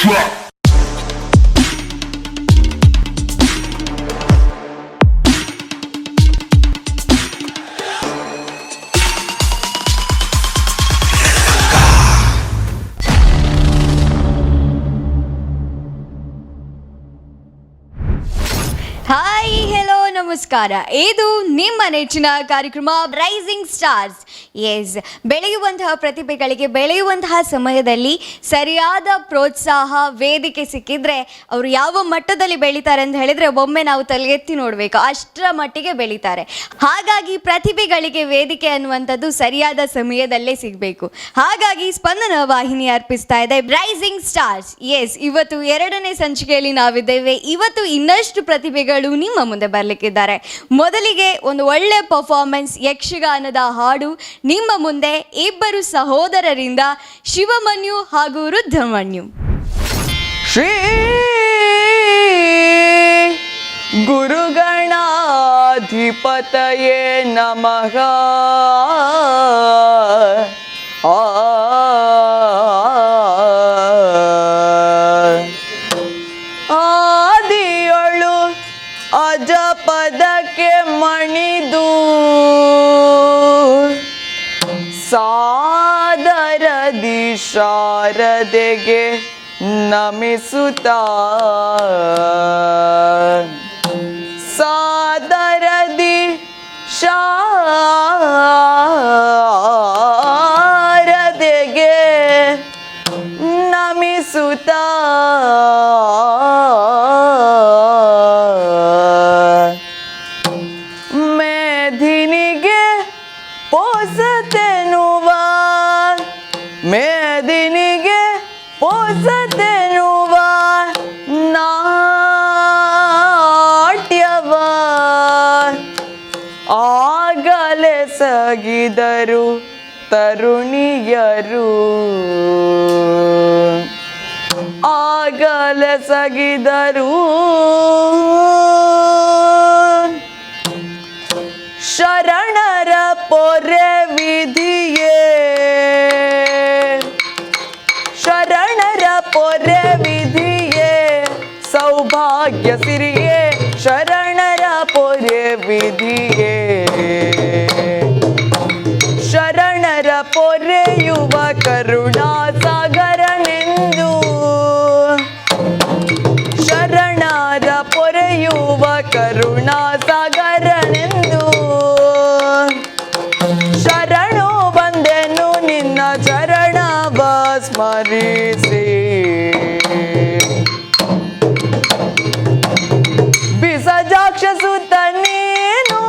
drop. Hi hello ನಮಸ್ಕಾರ. ಇದು ನಿಮ್ಮ ನೆಚ್ಚಿನ ಕಾರ್ಯಕ್ರಮ ರೈಸಿಂಗ್ ಸ್ಟಾರ್ಸ್. ಎಸ್, ಬೆಳೆಯುವಂತಹ ಪ್ರತಿಭೆಗಳಿಗೆ ಬೆಳೆಯುವಂತಹ ಸಮಯದಲ್ಲಿ ಸರಿಯಾದ ಪ್ರೋತ್ಸಾಹ ವೇದಿಕೆ ಸಿಕ್ಕಿದ್ರೆ ಅವರು ಯಾವ ಮಟ್ಟದಲ್ಲಿ ಬೆಳೀತಾರೆ ಅಂತ ಹೇಳಿದ್ರೆ ಒಮ್ಮೆ ನಾವು ತಲೆ ಎತ್ತಿ ನೋಡಬೇಕು, ಅಷ್ಟರ ಮಟ್ಟಿಗೆ ಬೆಳೀತಾರೆ. ಹಾಗಾಗಿ ಪ್ರತಿಭೆಗಳಿಗೆ ವೇದಿಕೆ ಅನ್ನುವಂಥದ್ದು ಸರಿಯಾದ ಸಮಯದಲ್ಲೇ ಸಿಗಬೇಕು. ಹಾಗಾಗಿ ಸ್ಪಂದನ ವಾಹಿನಿ ಅರ್ಪಿಸ್ತಾ ಇದೆ ರೈಸಿಂಗ್ ಸ್ಟಾರ್ಸ್. ಎಸ್, ಇವತ್ತು 2ನೇ ಸಂಚಿಕೆಯಲ್ಲಿ ನಾವಿದ್ದೇವೆ. ಇವತ್ತು ಇನ್ನಷ್ಟು ಪ್ರತಿಭೆಗಳು ನಿಮ್ಮ ಮುಂದೆ ಬರಲಿಕ್ಕಿದ್ದಾರೆ. ಮೊದಲಿಗೆ ಒಂದು ಒಳ್ಳೆ ಪರ್ಫಾರ್ಮೆನ್ಸ್, ಯಕ್ಷಗಾನದ ಹಾಡು ನಿಮ್ಮ ಮುಂದೆ ಇಬ್ಬರು ಸಹೋದರರಿಂದ, ಶಿವಮನ್ಯು ಹಾಗೂ ರುದ್ರಮನ್ಯು. ಶ್ರೀ ಗುರುಗಣಾಧಿಪತಯೇ ನಮಃ. ಆದಿಯೊಳು ಅಜಪದಕ್ಕೆ ಮಣಿದು ಸಾದರದಿ ಶಾರದೆಗೆ ನಮಿಸುತ್ತಾ, ಸಾದರದಿ ಶಾರದೆಗೆ ನಮಿಸುತ್ತಾ, ಮೇದಿನಿಗೆ ಪೋಸತೆನುವ, ಮೇದಿನಿಗೆ ಪೋಸತೆನುವ ನಾಟ್ಯವ ಆಗಲೇ ಸಗಿದರು ತರುಣಿಯರು, ಆಗಲೇ ಸಗಿದರು. ಶರಣರ ಪೊರೆ ವಿಧಿಯೇ, ಶರಣರ ಪೊರೆ ವಿಧಿಯೇ ಸೌಭಾಗ್ಯ ಸಿರಿಯೇ, ಶರಣರ ಪೊರೆ ವಿಧಿಯೇ. ಶರಣರ ಪೊರೆಯುವ ಕರುಣಾ ಸಾಗರನೆಂದು, ಶರಣರ ಪೊರೆಯುವ ಕರುಣಾ ಸಾಗರನೆಂದು, ಶರಣು ಬಂದೆನು ನಿನ್ನ ಚರಣವ ಸ್ಮರಿಸಿ. ಬಿಸಜಾಕ್ಷ ಸುತ ನೀನು,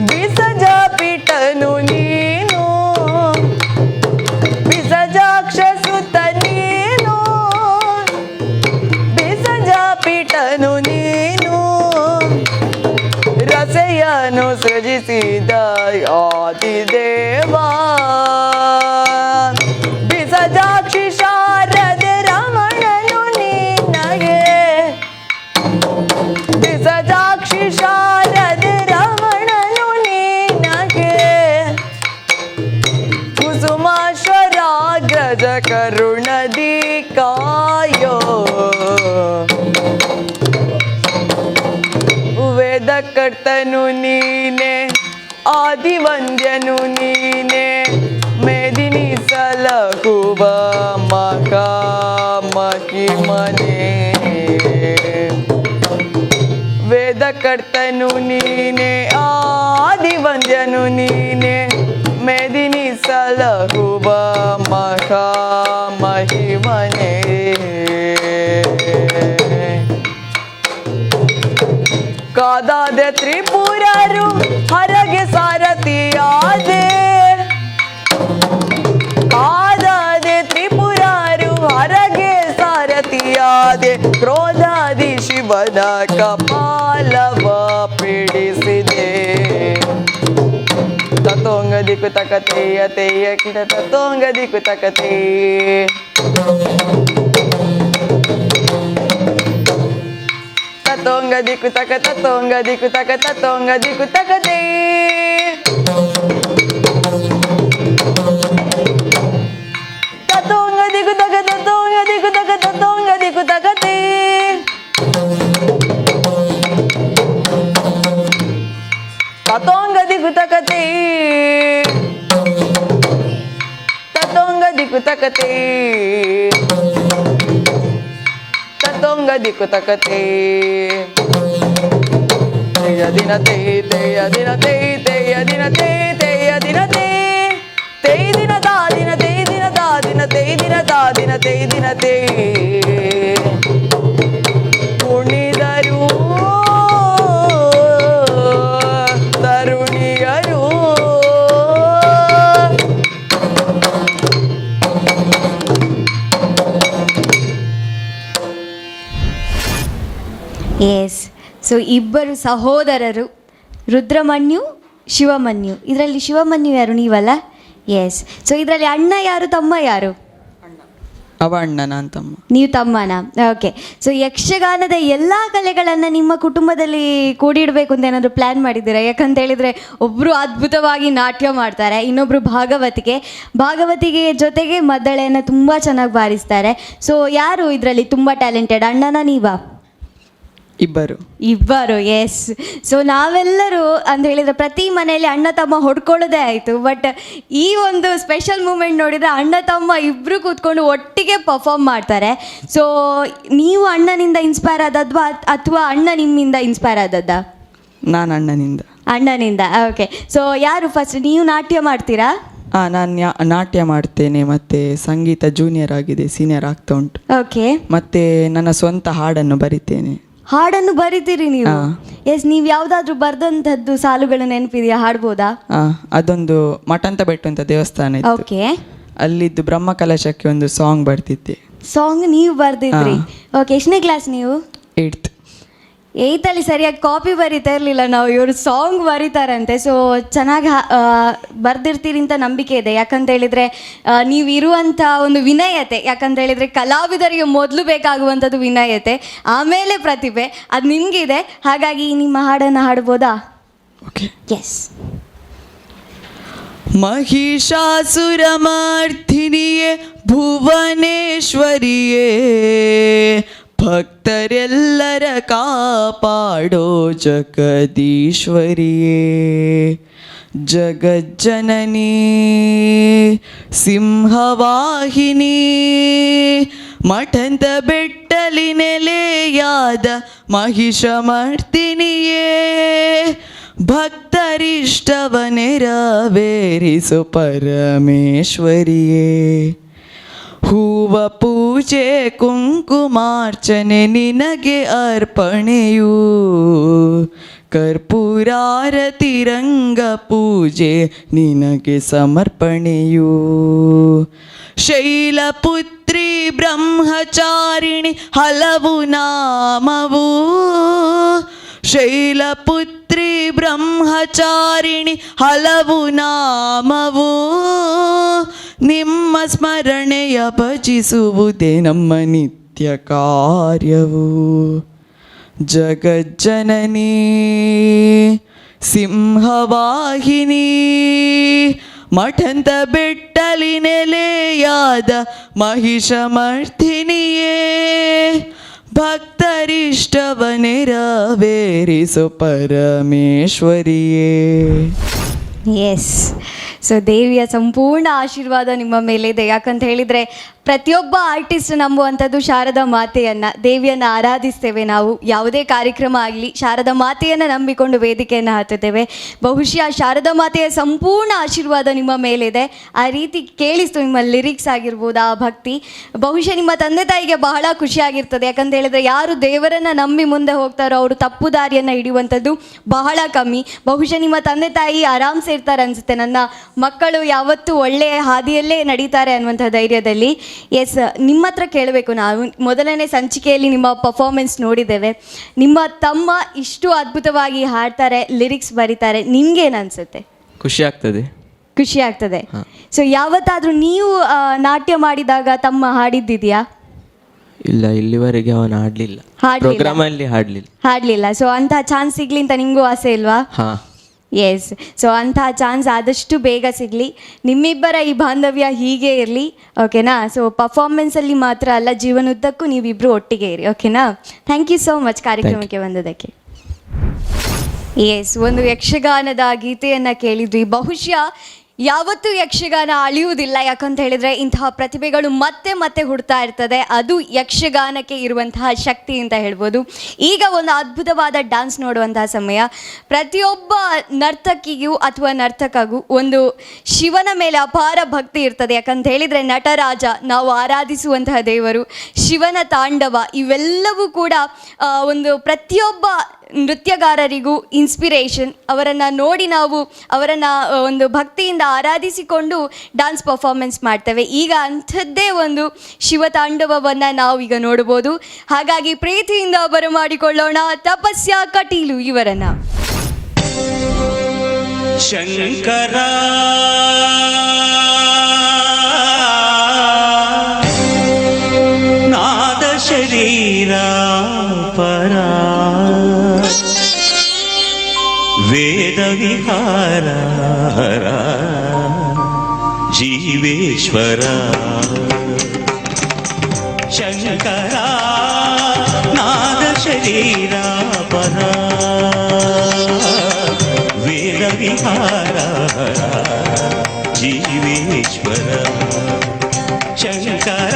ಬಿಸಜ ಪೀಠನು ನೀನು, ಬಿಸಜಾಕ್ಷ ಸುತ ನೀನು, ಬಿಸಜ ಪೀಠನು ನೀನು. ರಸೆಯನ್ನು ಸೃಜಿಸಿದ ಆದಿದೇವ, ಬಿಸಜಾಕ್ಷಿ ಶಾರದೆ ರಮಣನು ನಿನಗೆ, ಬಿಸಜಾಕ್ಷಿ ಶಾರದೆ ರಮಣನು ನಿನಗೆ. ಕುಸುಮಾಶ್ವರಾಗ್ರಜ ಕರುಣದಿ ಕಾಯೋ, ವೇದಕರ್ತನು ನೀನೆ, ಆದಿವಂದ್ಯನು ನೀನೆ, ಮೇದಿನಿ ಸಲಹುವ ಮಹಾಮಹಿಮನೆ. ವೇದಕರ್ತನು ನೀನೆ, ಆದಿವಂದ್ಯನು ನೀನೆ, ಮೇದಿನಿ ಸಲಹುವ ಮಹಾಮಹಿಮನೆ. ಕಾದಾದೆ ತ್ರಿಪುರರು ಹರಗೆ ಸಾರಥಿಯಾದೆ, ಕಾದಾದೆ ತ್ರಿಪುರರು ಹರಗೆ ಸಾರಥಿಯಾದೆ, ಕ್ರೋಧಾದಿ ಶಿವನ ಕಪಾಲವ ಪೀಡಿಸಿದೆ. ತತೋಂಗದಿ ಕುತಕತೆಯ ತೇಯ ಕಿಟ ತತೋಂಗದಿ ಕುತಕತೆ, ತತೋಂಗದಿ ಕುತಕ ತತೋಂಗದಿ ಕುತಕ ತತೋಂಗದಿ ಕುತಕತೆ. ತತೋಂಗದಿ ಕುತಕ ತತೋ ಕುತಕತೆ ತತ್ತೊಂಗದಿ ಕುತಕತೆ ತೆಯ ದಿನ ತೇ ತೆಯ ದಿನ ತೇ ತೆಯ ದಿನ ತೇ ತೆಯ ದಿನ ತೇ ತೇ ದಿನ ದಾ ದಿನ ತೇ ದಿನ ದಾ ದಿನ ತೇ ದಿನ ದಾ ದಿನ ತೇ ದಿನ ತೇ ಕುಣಿದರು ತರುಣಿಯರು ಎಸ್. ಸೊ ಇಬ್ಬರು ಸಹೋದರರು, ರುದ್ರಮನ್ಯು, ಶಿವಮನ್ಯು. ಇದರಲ್ಲಿ ಶಿವಮನ್ಯು ಯಾರು? ನೀವಲ್ಲ? ಎಸ್. ಸೊ ಇದರಲ್ಲಿ ಅಣ್ಣ ಯಾರು, ತಮ್ಮ ಯಾರು? ಅವ ಅಣ್ಣ, ನಾನು ತಮ್ಮ. ನೀವು ತಮ್ಮನ? ಓಕೆ. ಸೊ ಯಕ್ಷಗಾನದ ಎಲ್ಲ ಕಲೆಗಳನ್ನು ನಿಮ್ಮ ಕುಟುಂಬದಲ್ಲಿ ಕೂಡಿಡಬೇಕು ಅಂತ ಏನಾದರೂ ಪ್ಲ್ಯಾನ್ ಮಾಡಿದ್ದೀರಾ? ಯಾಕಂತ ಹೇಳಿದರೆ ಒಬ್ಬರು ಅದ್ಭುತವಾಗಿ ನಾಟ್ಯ ಮಾಡ್ತಾರೆ, ಇನ್ನೊಬ್ಬರು ಭಾಗವತಿಗೆ ಜೊತೆಗೆ ಮದ್ದಳೆಯನ್ನು ತುಂಬ ಚೆನ್ನಾಗಿ ಬಾರಿಸ್ತಾರೆ. ಸೊ ಯಾರು ಇದರಲ್ಲಿ ತುಂಬ ಟ್ಯಾಲೆಂಟೆಡ್, ಅಣ್ಣನ ನೀವಾ? ಇಬ್ಬರು. ಎಸ್. ಸೊ ನಾವೆಲ್ಲರೂ ಅಂತ ಹೇಳಿದರೆ ಪ್ರತಿ ಮನೆಯಲ್ಲಿ ಅಣ್ಣ ತಮ್ಮ ಹೊಡ್ಕೊಳ್ಳೋದೇ ಆಯಿತು. ಬಟ್ ಈ ಒಂದು ಸ್ಪೆಷಲ್ ಮೂಮೆಂಟ್ ನೋಡಿದರೆ ಅಣ್ಣ ತಮ್ಮ ಇಬ್ಬರು ಕೂತ್ಕೊಂಡು ಒಟ್ಟಿಗೆ ಪರ್ಫಾರ್ಮ್ ಮಾಡ್ತಾರೆ. ಸೊ ನೀವು ಅಣ್ಣನಿಂದ ಇನ್ಸ್ಪೈರ್ ಆದದ್ವಾ ಅಥವಾ ಅಣ್ಣ ನಿಮ್ಮಿಂದ ಇನ್ಸ್ಪೈರ್ ಆದದ್ದ? ನಾನು ಅಣ್ಣನಿಂದ. ಓಕೆ. ಸೊ ಯಾರು ಫಸ್ಟ್? ನೀವು ನಾಟ್ಯ ಮಾಡ್ತೀರಾ? ನಾನು ನಾಟ್ಯ ಮಾಡ್ತೇನೆ, ಮತ್ತೆ ಸಂಗೀತ ಜೂನಿಯರ್ ಆಗಿದೆ, ಸೀನಿಯರ್ ಆಗ್ತಾ ಉಂಟು. ಓಕೆ. ಮತ್ತೆ ನನ್ನ ಸ್ವಂತ ಹಾಡನ್ನು ಬರಿತೇನೆ. ಹಾಡನ್ನು ಬರಿತೀರಿ ನೀವು? ಎಸ್. ನೀವು ಯಾವುದಾದ್ರೂ ಬರ್ದಂಥದ್ದು ಸಾಲುಗಳು ನೆನಪಿದೆಯಾ? ಹಾಡ್ಬೋದಾ? ಅದೊಂದು ಮಠಂತ ಬೆಟ್ಟು ಅಂತ ದೇವಸ್ಥಾನ ಇತ್ತು. ಓಕೆ. ಅಲ್ಲಿದ್ದು ಬ್ರಹ್ಮ ಕಲಶಕ್ಕೆ ಒಂದು ಸಾಂಗ್ ಬರ್ತಿದ್ದೆ. ಸಾಂಗ್ ನೀವು ಬರ್ದಿದ್ರಿ? ಓಕೆ. ಎಷ್ಟನೇ ಕ್ಲಾಸ್ ನೀವು? 8th. 8th ಅಲ್ಲಿ ಸರಿಯಾಗಿ ಕಾಪಿ ಬರೀತಾ ಇರಲಿಲ್ಲ ನಾವು, ಇವರು ಸಾಂಗ್ ಬರೀತಾರಂತೆ. ಸೊ ಚೆನ್ನಾಗಿ ಬರ್ದಿರ್ತೀರಿ ಅಂತ ನಂಬಿಕೆ ಇದೆ. ಯಾಕಂತ ಹೇಳಿದರೆ ನೀವು ಇರುವಂಥ ಒಂದು ವಿನಯತೆ, ಯಾಕಂತ ಹೇಳಿದರೆ ಕಲಾವಿದರಿಗೆ ಮೊದಲು ಬೇಕಾಗುವಂಥದ್ದು ವಿನಯತೆ, ಆಮೇಲೆ ಪ್ರತಿಭೆ, ಅದು ನಿಮಗಿದೆ. ಹಾಗಾಗಿ ನಿಮ್ಮ ಹಾಡನ್ನು ಹಾಡ್ಬೋದಾ? ಓಕೆ. ಎಸ್. ಮಹಿಷಾಸುರಮರ್ಧಿನಿಯೇ ಭುವನೇಶ್ವರಿಯೇ, ಭಕ್ತರೆಲ್ಲರ ಕಾಪಾಡೋ ಜಗದೀಶ್ವರಿಯೇ, ಜಗಜ್ಜನನಿ ಸಿಂಹವಾಹಿನಿ, ಮಠಂತ ಬೆಟ್ಟಲಿ ನೆಲೆಯಾದ ಮಹಿಷಮರ್ದಿನಿಯೇ, ಭಕ್ತರಿಷ್ಟವ ನೆರವೇರಿಸು ಪರಮೇಶ್ವರಿಯೇ, ಹೂವ ಪೂಜೆ ಕುಂಕುಮಾರ್ಚನೆ ನಿನಗೆ ಅರ್ಪಣೆಯು, ಕರ್ಪೂರಾರತಿ ರಂಗ ಪೂಜೆ ನಿನಗೆ ಸಮರ್ಪಣೆಯು, ಶೈಲಪುತ್ರಿ ಬ್ರಹ್ಮಚಾರಿಣಿ ಹಲವು ನಾಮವು, ಶೈಲಪುತ್ರಿ ಬ್ರಹ್ಮಚಾರಿಣಿ ಹಲವು ನಾಮವು, ನಿಮ್ಮ ಸ್ಮರಣೆಯ ಭಜಿಸುವುದೇ ನಮ್ಮ ನಿತ್ಯ ಕಾರ್ಯವು, ಜಗಜ್ಜನನಿ ಸಿಂಹವಾಹಿನಿ, ಮಠಂತ ಬೆಟ್ಟಲಿ ನೆಲೆಯಾದ ಮಹಿಷಮರ್ಧಿನಿಯೇ, ಭಕ್ತರಿಷ್ಟವ ನೆರವೇರಿಸು ಪರಮೇಶ್ವರಿಯೇ. ಎಸ್. ಸೊ ದೇವಿಯ ಸಂಪೂರ್ಣ ಆಶೀರ್ವಾದ ನಿಮ್ಮ ಮೇಲಿದೆ. ಯಾಕಂತ ಹೇಳಿದರೆ ಪ್ರತಿಯೊಬ್ಬ ಆರ್ಟಿಸ್ಟ್ ನಂಬುವಂಥದ್ದು ಶಾರದಾ ಮಾತೆಯನ್ನು, ದೇವಿಯನ್ನು ಆರಾಧಿಸ್ತೇವೆ ನಾವು. ಯಾವುದೇ ಕಾರ್ಯಕ್ರಮ ಆಗಲಿ ಶಾರದಾ ಮಾತೆಯನ್ನು ನಂಬಿಕೊಂಡು ವೇದಿಕೆಯನ್ನು ಹತ್ತುತ್ತೇವೆ. ಬಹುಶಃ ಶಾರದಾ ಮಾತೆಯ ಸಂಪೂರ್ಣ ಆಶೀರ್ವಾದ ನಿಮ್ಮ ಮೇಲಿದೆ. ಆ ರೀತಿ ಕೇಳಿಸ್ತು ನಿಮ್ಮ ಲಿರಿಕ್ಸ್ ಆಗಿರ್ಬೋದು, ಆ ಭಕ್ತಿ. ಬಹುಶಃ ನಿಮ್ಮ ತಂದೆ ತಾಯಿಗೆ ಬಹಳ ಖುಷಿಯಾಗಿರ್ತದೆ. ಯಾಕಂತ ಹೇಳಿದರೆ ಯಾರು ದೇವರನ್ನು ನಂಬಿ ಮುಂದೆ ಹೋಗ್ತಾರೋ ಅವರು ತಪ್ಪು ದಾರಿಯನ್ನು ಹಿಡಿಯುವಂಥದ್ದು ಬಹಳ ಕಮ್ಮಿ. ಬಹುಶಃ ನಿಮ್ಮ ತಂದೆ ತಾಯಿ ಆರಾಮ್ಸೆ ಇರ್ತಾರೆ ಅನಿಸುತ್ತೆ, ನನ್ನ ಮಕ್ಕಳು ಯಾವತ್ತೂ ಒಳ್ಳೆಯ ಹಾದಿಯಲ್ಲೇ ನಡೀತಾರೆ ಅನ್ನುವಂಥ ಧೈರ್ಯದಲ್ಲಿ. ಎಸ್. ನಿಮ್ಮ ಹತ್ರ ಕೇಳಬೇಕು, ನಾವು ಮೊದಲನೇ ಸಂಚಿಕೆಯಲ್ಲಿ ನಿಮ್ಮ ಪರ್ಫಾರ್ಮೆನ್ಸ್ ನೋಡಿದ್ದೇವೆ. ನಿಮ್ಮ ತಮ್ಮ ಇಷ್ಟು ಅದ್ಭುತವಾಗಿ ಹಾಡ್ತಾರೆ, ಲಿರಿಕ್ಸ್ ಬರೀತಾರೆ, ನಿಮ್ಗೇನು ಅನಿಸುತ್ತೆ? ಖುಷಿ ಆಗ್ತದೆ. ಸೊ ಯಾವತ್ತಾದರೂ ನೀವು ನಾಟ್ಯ ಮಾಡಿದಾಗ ತಮ್ಮ ಹಾಡಿದ್ದಿದೆಯಾ? ಇಲ್ಲ, ಇಲ್ಲಿವರೆಗೆ ಅವನು ಹಾಡಲಿಲ್ಲ. ಸೊ ಅಂತಹ ಚಾನ್ಸ್ ಸಿಗ್ಲಿ ಅಂತ ನಿಮಗೂ ಆಸೆ ಇಲ್ವಾ? ಎಸ್. ಸೊ ಅಂತಹ ಚಾನ್ಸ್ ಆದಷ್ಟು ಬೇಗ ಸಿಗಲಿ. ನಿಮ್ಮಿಬ್ಬರ ಈ ಬಾಂಧವ್ಯ ಹೀಗೆ ಇರಲಿ, ಓಕೆನಾ? ಸೊ ಪರ್ಫಾರ್ಮೆನ್ಸಲ್ಲಿ ಮಾತ್ರ ಅಲ್ಲ, ಜೀವನದುದ್ದಕ್ಕೂ ನೀವಿಬ್ಬರು ಒಟ್ಟಿಗೆ ಇರಿ, ಓಕೆನಾ? ಥ್ಯಾಂಕ್ ಯು ಸೋ ಮಚ್ ಕಾರ್ಯಕ್ರಮಕ್ಕೆ ಬಂದದಕ್ಕೆ. ಎಸ್. ಒಂದು ಯಕ್ಷಗಾನದ ಗೀತೆಯನ್ನು ಕೇಳಿದ್ವಿ. ಬಹುಶಃ ಯಾವತ್ತೂ ಯಕ್ಷಗಾನ ಅಳಿಯುವುದಿಲ್ಲ. ಯಾಕಂತ ಹೇಳಿದರೆ ಇಂತಹ ಪ್ರತಿಭೆಗಳು ಮತ್ತೆ ಮತ್ತೆ ಹುಡ್ತಾ ಇರ್ತದೆ. ಅದು ಯಕ್ಷಗಾನಕ್ಕೆ ಇರುವಂತಹ ಶಕ್ತಿ ಅಂತ ಹೇಳ್ಬೋದು. ಈಗ ಒಂದು ಅದ್ಭುತವಾದ ಡ್ಯಾನ್ಸ್ ನೋಡುವಂತಹ ಸಮಯ. ಪ್ರತಿಯೊಬ್ಬ ನರ್ತಕಿಗೂ ಅಥವಾ ನರ್ತಕಗೂ ಒಂದು ಶಿವನ ಮೇಲೆ ಅಪಾರ ಭಕ್ತಿ ಇರ್ತದೆ. ಯಾಕಂತ ಹೇಳಿದರೆ ನಟರಾಜ, ನಾವು ಆರಾಧಿಸುವಂತಹ ದೇವರು, ಶಿವನ ತಾಂಡವ, ಇವೆಲ್ಲವೂ ಕೂಡ ಒಂದು ಪ್ರತಿಯೊಬ್ಬ ನೃತ್ಯಗಾರರಿಗೂ ಇನ್ಸ್ಪಿರೇಷನ್. ಅವರನ್ನು ನೋಡಿ ನಾವು ಅವರನ್ನು ಒಂದು ಭಕ್ತಿಯಿಂದ ಆರಾಧಿಸಿಕೊಂಡು ಡ್ಯಾನ್ಸ್ ಪರ್ಫಾರ್ಮೆನ್ಸ್ ಮಾಡ್ತೇವೆ. ಈಗ ಅಂಥದ್ದೇ ಒಂದು ಶಿವತಾಂಡವವನ್ನು ನಾವು ಈಗ ನೋಡ್ಬೋದು. ಹಾಗಾಗಿ ಪ್ರೀತಿಯಿಂದ ಬರಮಾಡಿಕೊಳ್ಳೋಣ ತಪಸ್ಯ ಕಟೀಲು ಇವರನ್ನು. ಶಂಕರ ನಾದ ಶರೀರ ಪರ ವೇದ ವಿಹಾರ ಜೀವೇಶ್ವರ ಶಂಕರ ನಾದ ಶರೀರ ಪರ ವೇದ ವಿಹಾರ ಜೀವೇಶ್ವರ ಶಂಕರ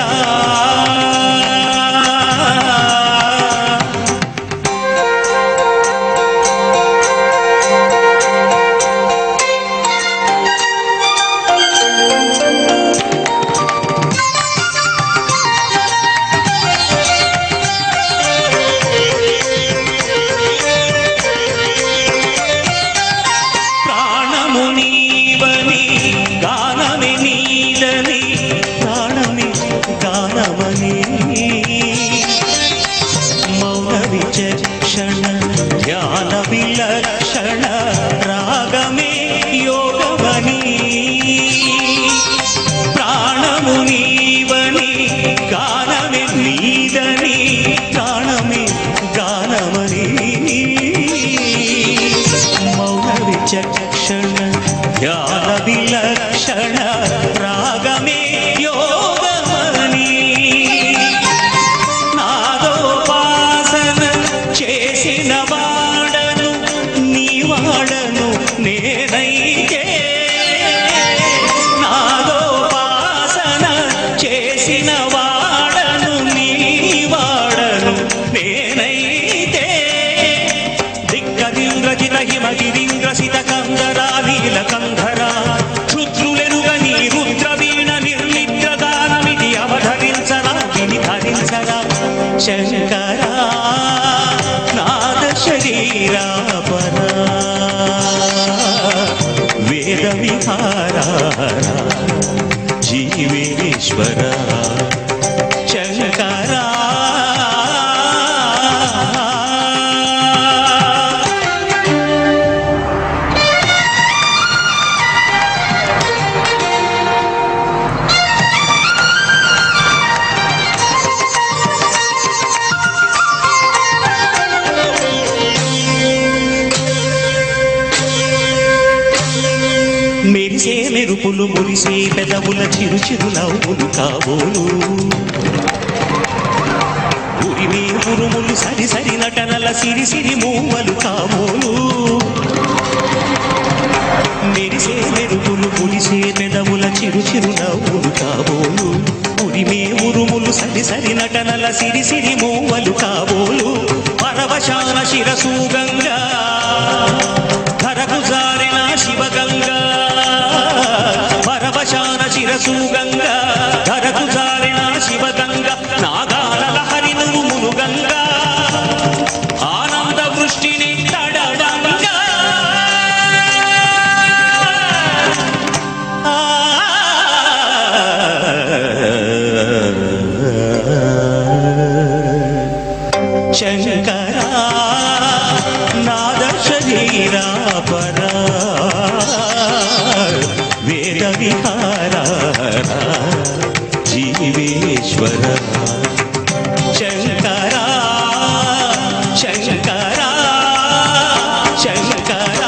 ಧ್ಯಾನ ವಿಲಕ್ಷಣ ರಾಗಮೇ ಯೋಗವನಿ ಪ್ರಾಣಮುನೀವನಿ ಗಾನಮೇ ನೀದನಿ ಪ್ರಾಣಮೇ ಗಾನಮನಿ ಮೌನ ವಿಚಕ್ಷಣ ಧ್ಯಾನ ವಿಲಕ್ಷಣ ರಾಗಮೇ ಯೋಗವನಿ నాదోపాసన చేసిన వాడను నీవాడను నేనైతే నాదోపాసన చేసిన వాడను నీవాడను నేనైతే దిక్కదింద్రజిత హిమగిరింద్రసిత కందరా నీల కంధరా క్షుద్రులెరుగని రుద్రవీణ నిర్లిద్ర గానమిది అవధరించరా విని ధరించరా శంకర నాద శరీర పర వేద విహార జీవేశ్వర శంకర మెరిసే మెరుపులు మురిసే పెదవుల చిరు చిరు నవ్వులు కాబోలు ఉరిమే ఉరుములు సరి సరి నటనల సిరి సిరి మూవలు కాబోలు మెరిసే మెరుపులు మురిసే పెదవుల చిరు చిరు నవ్వులు కాబోలు ఉరిమే ఉరుములు సరి సరి నటనల సిరి సిరి మూవలు కాబోలు పరవశాన శిరసు గంగా ధరకు జారిన శివగంగా పరవశాన శిరసు గంగా ధరకు జారిన శివగంగా నాగాల లహరి నువ్వులు గంగా ఆనంద వృష్టిని తడడంగా శంకర నాద శరీర పర వేద విహార జీవేశ్వర శంకర శంకర శంకర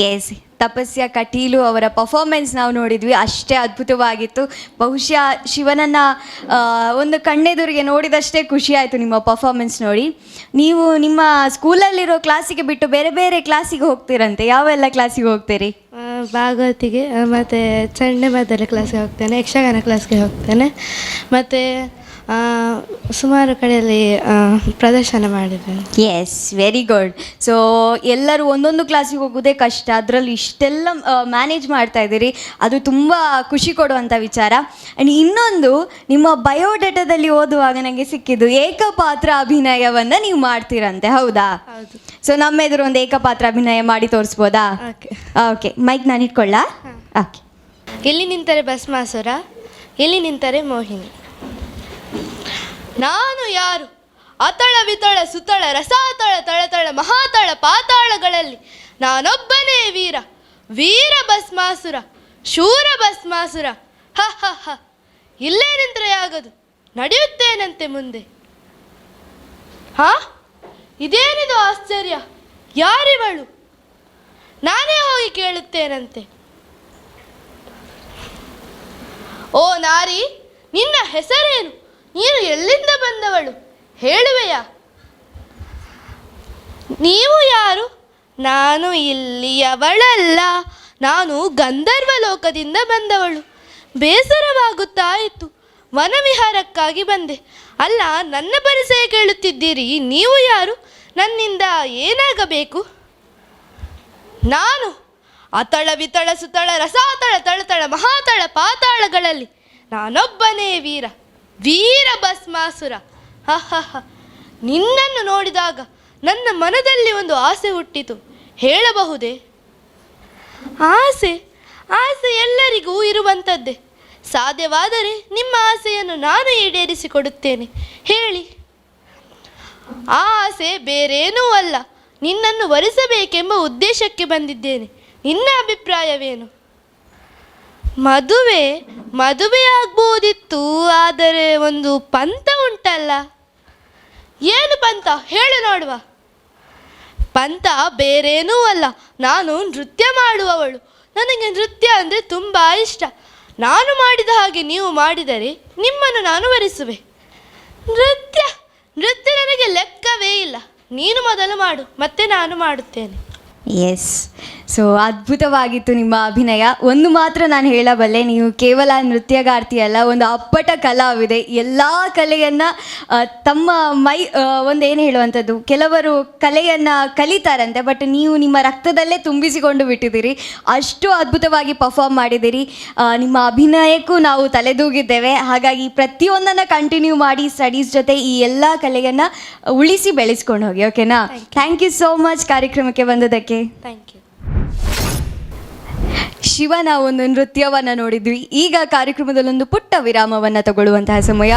ಎಸ್, ತಪಸ್ಯ ಕಟೀಲು ಅವರ ಪರ್ಫಾರ್ಮೆನ್ಸ್ ನಾವು ನೋಡಿದ್ವಿ, ಅಷ್ಟೇ ಅದ್ಭುತವಾಗಿತ್ತು. ಬಹುಶಃ ಶಿವನನ್ನು ಒಂದು ಕಣ್ಣೆದುರಿಗೆ ನೋಡಿದಷ್ಟೇ ಖುಷಿ ಆಯಿತು ನಿಮ್ಮ ಪರ್ಫಾರ್ಮೆನ್ಸ್ ನೋಡಿ. ನೀವು ನಿಮ್ಮ ಸ್ಕೂಲಲ್ಲಿರೋ ಕ್ಲಾಸಿಗೆ ಬಿಟ್ಟು ಬೇರೆ ಬೇರೆ ಕ್ಲಾಸಿಗೆ ಹೋಗ್ತೀರಂತೆ, ಯಾವೆಲ್ಲ ಕ್ಲಾಸಿಗೆ ಹೋಗ್ತೀರಿ? ಭಾಗವತಿಗೆ ಮತ್ತು ಚಂಡೆಮದ್ದಲೆ ಕ್ಲಾಸ್ಗೆ ಹೋಗ್ತೇನೆ, ಯಕ್ಷಗಾನ ಕ್ಲಾಸ್ಗೆ ಹೋಗ್ತೇನೆ, ಮತ್ತು ಸುಮಾರು ಕಡೆಯಲ್ಲಿ ಪ್ರದರ್ಶನ ಮಾಡಿದ್ದೇನೆ. S, very good. ಸೊ ಎಲ್ಲರೂ ಒಂದೊಂದು ಕ್ಲಾಸಿಗೆ ಹೋಗೋದೇ ಕಷ್ಟ, ಅದರಲ್ಲಿ ಇಷ್ಟೆಲ್ಲ ಮ್ಯಾನೇಜ್ ಮಾಡ್ತಾ ಇದ್ದೀರಿ, ಅದು ತುಂಬ ಖುಷಿ ಕೊಡುವಂಥ ವಿಚಾರ. ಆ್ಯಂಡ್ ಇನ್ನೊಂದು, ನಿಮ್ಮ ಬಯೋಡೇಟಾದಲ್ಲಿ ಓದುವಾಗ ನನಗೆ ಸಿಕ್ಕಿದ್ದು ಏಕಪಾತ್ರ ಅಭಿನಯವನ್ನು ನೀವು ಮಾಡ್ತೀರಂತೆ, ಹೌದಾ? ಹೌದು. ಸೊ ನಮ್ಮ ಎದುರು ಒಂದು ಏಕಪಾತ್ರ ಅಭಿನಯ ಮಾಡಿ ತೋರಿಸ್ಬೋದಾ? ಓಕೆ, ಮೈಕ್ ನಾನು ಇಟ್ಕೊಳ್ಳ? ಓಕೆ. ಇಲ್ಲಿ ನಿಂತರೆ ಭಸ್ಮಾಸುರ, ಇಲ್ಲಿ ನಿಂತರೆ ಮೋಹಿನಿ. ನಾನು ಯಾರು? ಅತಳ ವಿತಳ ಸುತಳ ರಸಾತಳ ತಳತಳ ಮಹಾತಳ ಪಾತಾಳಗಳಲ್ಲಿ ನಾನೊಬ್ಬನೇ ವೀರ, ವೀರ ಭಸ್ಮಾಸುರ, ಶೂರ ಭಸ್ಮಾಸುರ. ಹ ಹ ಹ, ಇಲ್ಲೇ ನಿಂತರೆ ಆಗದು, ನಡೆಯುತ್ತೇನಂತೆ ಮುಂದೆ. ಹಾ, ಇದೇನಿದು ಆಶ್ಚರ್ಯ? ಯಾರಿವಳು? ನಾನೇ ಹೋಗಿ ಕೇಳುತ್ತೇನಂತೆ. ಓ ನಾರಿ, ನಿನ್ನ ಹೆಸರೇನು? ನೀನು ಎಲ್ಲಿಂದ ಬಂದವಳು ಹೇಳುವೆಯಾ? ನೀವು ಯಾರು? ನಾನು ಇಲ್ಲಿಯವಳಲ್ಲ, ನಾನು ಗಂಧರ್ವ ಲೋಕದಿಂದ ಬಂದವಳು. ಬೇಸರವಾಗುತ್ತಾ ಇತ್ತು, ವನವಿಹಾರಕ್ಕಾಗಿ ಬಂದೆ. ಅಲ್ಲ, ನನ್ನ ಪರಿಚಯ ಕೇಳುತ್ತಿದ್ದೀರಿ, ನೀವು ಯಾರು? ನನ್ನಿಂದ ಏನಾಗಬೇಕು? ನಾನು ಅತಳ ವಿತಳ ಸುತಳ ರಸಾತಳ ತಳತಳ ಮಹಾತಳ ಪಾತಾಳಗಳಲ್ಲಿ ನಾನೊಬ್ಬನೇ ವೀರ, ವೀರ ಭಸ್ಮಾಸುರ. ಹ ಹ ಹ, ನಿನ್ನನ್ನು ನೋಡಿದಾಗ ನನ್ನ ಮನದಲ್ಲಿ ಒಂದು ಆಸೆ ಹುಟ್ಟಿತು, ಹೇಳಬಹುದೇ? ಆಸೆ? ಆಸೆ ಎಲ್ಲರಿಗೂ ಇರುವಂಥದ್ದೇ. ಸಾಧ್ಯವಾದರೆ ನಿಮ್ಮ ಆಸೆಯನ್ನು ನಾನು ಈಡೇರಿಸಿಕೊಡುತ್ತೇನೆ, ಹೇಳಿ. ಆ ಆಸೆ ಬೇರೇನೂ ಅಲ್ಲ, ನಿನ್ನನ್ನು ವರಿಸಬೇಕೆಂಬ ಉದ್ದೇಶಕ್ಕೆ ಬಂದಿದ್ದೇನೆ. ನಿನ್ನ ಅಭಿಪ್ರಾಯವೇನು? ಮದುವೆ ಆಗ್ಬೋದಿತ್ತು, ಆದರೆ ಒಂದು ಪಂಥ ಉಂಟಲ್ಲ. ಏನು ಪಂಥ ಹೇಳು ನೋಡುವ. ಪಂಥ ಬೇರೇನೂ ಅಲ್ಲ, ನಾನು ನೃತ್ಯ ಮಾಡುವವಳು. ನನಗೆ ನೃತ್ಯ ಅಂದರೆ ತುಂಬ ಇಷ್ಟ. ನಾನು ಮಾಡಿದ ಹಾಗೆ ನೀವು ಮಾಡಿದರೆ ನಿಮ್ಮನ್ನು ನಾನು ವರಿಸುವೆ. ನೃತ್ಯ ನನಗೆ ಲೆಕ್ಕವೇ ಇಲ್ಲ. ನೀನು ಮೊದಲು ಮಾಡು, ಮತ್ತೆ ನಾನು ಮಾಡುತ್ತೇನೆ. ಎಸ್, ಸೊ ಅದ್ಭುತವಾಗಿತ್ತು ನಿಮ್ಮ ಅಭಿನಯ. ಒಂದು ಮಾತ್ರ ನಾನು ಹೇಳಬಲ್ಲೆ, ನೀವು ಕೇವಲ ನೃತ್ಯಗಾರ್ತಿಯಲ್ಲ, ಒಂದು ಅಪ್ಪಟ ಕಲಾವಿದೆ. ಎಲ್ಲ ಕಲೆಯನ್ನು ತಮ್ಮ ಒಂದೇನು ಹೇಳುವಂಥದ್ದು, ಕೆಲವರು ಕಲೆಯನ್ನು ಕಲಿತಾರಂತೆ, ಬಟ್ ನೀವು ನಿಮ್ಮ ರಕ್ತದಲ್ಲೇ ತುಂಬಿಸಿಕೊಂಡು ಬಿಟ್ಟಿದ್ದೀರಿ. ಅಷ್ಟು ಅದ್ಭುತವಾಗಿ ಪರ್ಫಾರ್ಮ್ ಮಾಡಿದ್ದೀರಿ. ನಿಮ್ಮ ಅಭಿನಯಕ್ಕೂ ನಾವು ತಲೆದೂಗಿದ್ದೇವೆ. ಹಾಗಾಗಿ ಪ್ರತಿಯೊಂದನ್ನು ಕಂಟಿನ್ಯೂ ಮಾಡಿ, ಸ್ಟಡೀಸ್ ಜೊತೆ ಈ ಎಲ್ಲ ಕಲೆಯನ್ನು ಉಳಿಸಿ ಬೆಳೆಸ್ಕೊಂಡು ಹೋಗಿ, ಓಕೆನಾ? ಥ್ಯಾಂಕ್ ಯು ಸೋ ಮಚ್ ಕಾರ್ಯಕ್ರಮಕ್ಕೆ ಬಂದದಕ್ಕೆ. Thank you. ಶಿವನ ಒಂದು ನೃತ್ಯವನ್ನು ನೋಡಿದ್ವಿ. ಈಗ ಕಾರ್ಯಕ್ರಮದಲ್ಲೊಂದು ಪುಟ್ಟ ವಿರಾಮವನ್ನು ತಗೊಳ್ಳುವಂತಹ ಸಮಯ.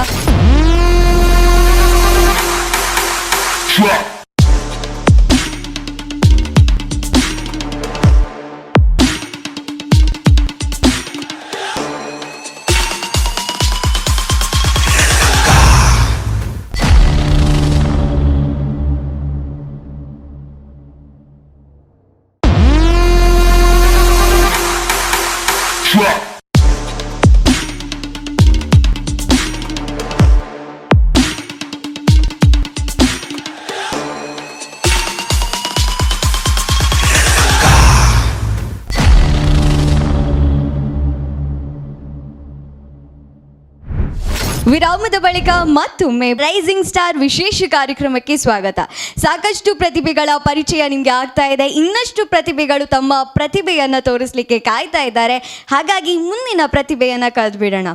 ವಿರಾಮದ ಬಳಿಕ ಮತ್ತೊಮ್ಮೆ ರೈಸಿಂಗ್ ಸ್ಟಾರ್ ವಿಶೇಷ ಕಾರ್ಯಕ್ರಮಕ್ಕೆ ಸ್ವಾಗತ. ಸಾಕಷ್ಟು ಪ್ರತಿಭೆಗಳ ಪರಿಚಯ ನಿಮಗೆ ಆಗ್ತಾ ಇದೆ. ಇನ್ನಷ್ಟು ಪ್ರತಿಭೆಗಳು ತಮ್ಮ ಪ್ರತಿಭೆಯನ್ನು ತೋರಿಸಲಿಕ್ಕೆ ಕಾಯ್ತಾ ಇದ್ದಾರೆ. ಹಾಗಾಗಿ ಮುಂದಿನ ಪ್ರತಿಭೆಯನ್ನು ಕಳೆದುಬಿಡೋಣ.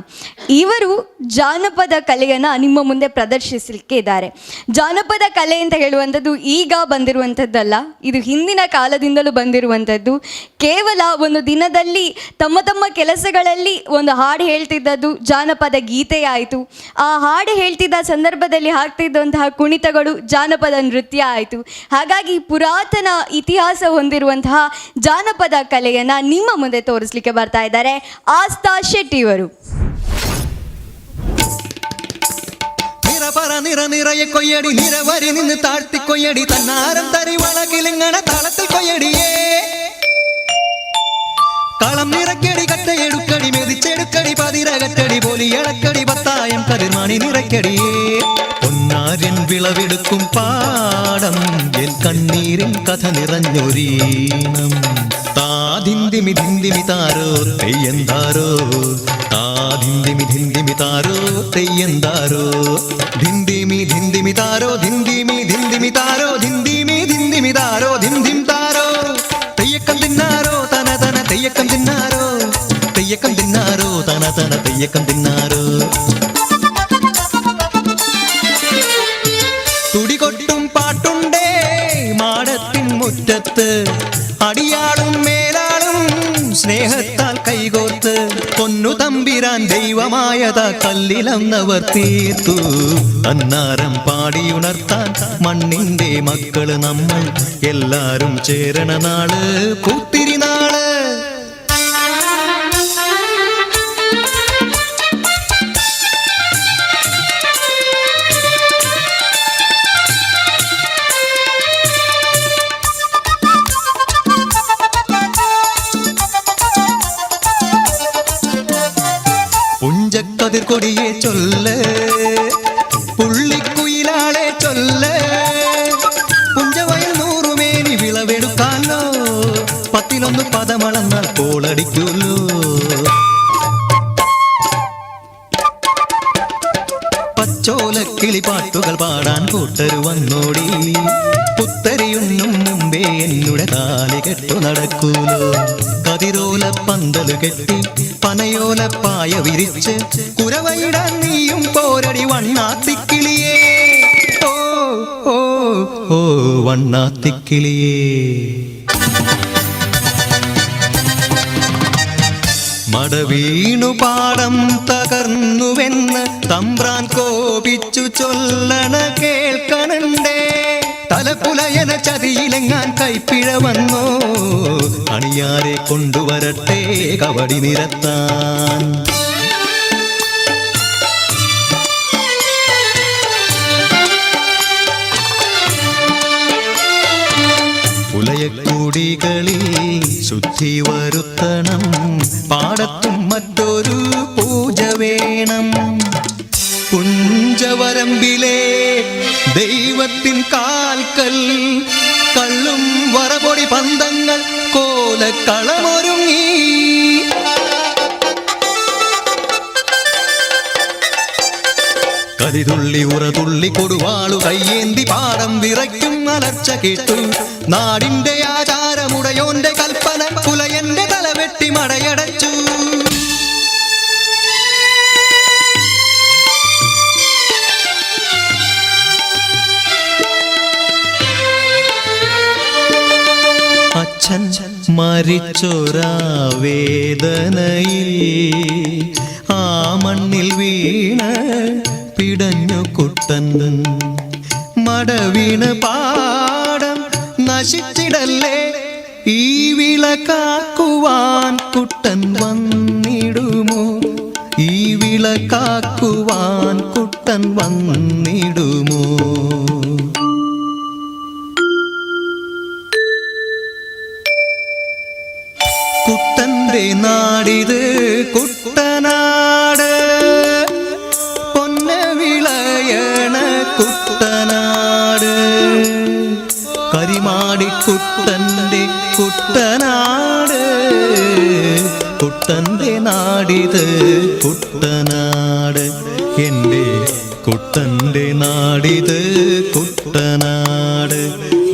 ಇವರು ಜಾನಪದ ಕಲೆಯನ್ನು ನಿಮ್ಮ ಮುಂದೆ ಪ್ರದರ್ಶಿಸಲಿಕ್ಕೆ ಇದ್ದಾರೆ. ಜಾನಪದ ಕಲೆ ಅಂತ ಹೇಳುವಂಥದ್ದು ಈಗ ಬಂದಿರುವಂಥದ್ದಲ್ಲ, ಇದು ಹಿಂದಿನ ಕಾಲದಿಂದಲೂ ಬಂದಿರುವಂಥದ್ದು. ಕೇವಲ ಒಂದು ದಿನದಲ್ಲಿ ತಮ್ಮ ತಮ್ಮ ಕೆಲಸಗಳಲ್ಲಿ ಒಂದು ಹಾಡು ಹೇಳ್ತಿದ್ದದ್ದು ಜಾನಪದ ಗೀತೆ ಆಯಿತು. ಆ ಹಾಡು ಹೇಳ್ತಿದ್ದ ಸಂದರ್ಭದಲ್ಲಿ ಹಾಕ್ತಿದ್ದಂತಹ ಕುಣಿತಗಳು ಜಾನಪದ ನೃತ್ಯ ಆಯಿತು. ಹಾಗಾಗಿ ಪುರಾತನ ಇತಿಹಾಸ ಹೊಂದಿರುವಂತಹ ಜಾನಪದ ಕಲೆಯನ್ನು ನಿಮ್ಮ ಮುಂದೆ ತೋರಿಸಲಿಕ್ಕೆ ಬರ್ತಾ ಇದ್ದಾರೆ ಆಸ್ಥಾ ಶೆಟ್ಟಿ ಇವರು. நிரபர நிற நிறைய கொய்யடி நிறவரி நின்று தாழ்த்தி கொய்யடி தன்னாரம் தறி வழக்கிலிங்கன தளத்தில் கொய்யடியே നിറക്കടി കട്ടയെടുക്കടി മെതിച്ചെടുക്കടി പതിരകറ്റടി പോലി ഇളക്കടി പത്തായം കതിർമണി നിറയ്ക്കടിയേ പൊന്നാര്യൻ വിളവെടുക്കും പാടം എൻ കണ്ണീരിൻ കഥ നിറഞ്ഞൊരീണം താതിന്തിമി ധിന്തിമി താരോ തെയ്യന്താരോ താതിന്തിമി ധിന്തിമി താരോ തെയ്യന്താരോ ധിന്തിമി ധിന്തിമി താരോ ധിന്തിമി ധിന്തിമി താരോ ധിന്തിമി ധിന്തിമി താരോ ധിന്തിം താരോ തെയ്യക്കം തിന്നാരോ തന തന തെയ്യക്കം തിന്നാരോ തെയ്യക്കം തിന്നാരോ തന തന തെയ്യക്കം തിന്നാരോ തുടികൊട്ടും പാട്ടുണ്ടേ മാടത്തിൻ മുറ്റത്ത് അടിയാളും മേലാളും സ്നേഹത്താൽ കൈകോർത്ത് പൊന്നു തമ്പിരാൻ ദൈവമായതാ കല്ലിലന്നവർ തീർത്തു അന്നാരം പാടിയുണർത്താൻ മണ്ണിന്റെ മക്കള് നമ്മൾ എല്ലാരും ചേരണ നാള് പൂത്തിരി നാള് പുഞ്ചക്കതിർകൊടിയെ ചൊല്ല് പുള്ളിക്കുയിലാളെ ചൊല്ല് പുഞ്ചവയൽ നൂറുമേനി വിളവെടുക്കാലോ 10 പദമളന്നാൽ കോളടിക്കൂല്ലോ പച്ചോലക്കിളിപ്പാട്ടുകൾ പാടാൻ കൂട്ടരു വന്നോടി പുത്തരിയുന്നും മുമ്പേ എന്നുടെ താലി കെട്ടു നടക്കൂലോ കതിരോല പന്തല് കെട്ടി പനയോല പായ വിരിച്ച് കുരവയിടാൻ നീയും പോരടി വണ്ണാത്തിക്കിളിയേ ഓ ഓ ഓ വണ്ണാത്തിക്കിളിയേ മടവീണു പാടം തകർന്നുവെന്ന് തമ്പ്രാൻ കോപിച്ചു ചൊല്ലണ കേൾക്കണണ്ടേ തലപ്പുലയന ചതിയിലെങ്ങാൻ കൈപ്പിഴ വന്നോ അണിയാരെ കൊണ്ടുവരട്ടെ കവടി നിരത്താൻ പുലയക്കൂടികളിൽ ശുദ്ധി വരുത്തണം പാടത്തും മറ്റൊരു പൂജ വേണം പുഞ്ചവരമ്പിലെ ദൈവത്തിൻ കാൽക്കൽ കള്ളും വറപൊടി പന്തങ്ങൾ കോലക്കളമൊരുങ്ങി കലിതുള്ളി ഉറതുള്ളി കൊടുവാളു കയ്യേന്തി പാടം വിറയ്ക്കും അലർച്ച കേട്ടു നാടിന്റെ ആചാരമുടയോന്റെ കൽപ്പന പുലയന്റെ തലവെട്ടി മടയടച്ചു അച്ഛൻ മരിച്ചൊരാ വേദനയിൽ ആ മണ്ണിൽ വീണ് പിടഞ്ഞു കുട്ടൻ മടവീണ് പാടം നശിച്ചിടല്ലേ ഈ വിള കാക്കുവാൻ കുട്ടൻ വന്നിടുമോ ഈ വിള കാക്കുവാൻ കുട്ടൻ വന്നിടുമോ കുട്ടന്റെ നാടിത് കുട്ടനാട് പൊന്ന വിളയണ കുട്ടനാട് കരിമാടിക്കുട്ടന്റെ കുട്ടനാട് കുട്ടന്റെ നാടിത് കുട്ടനാട് എൻ്റെ കുട്ടന്റെ നാടിത് കുട്ടനാട്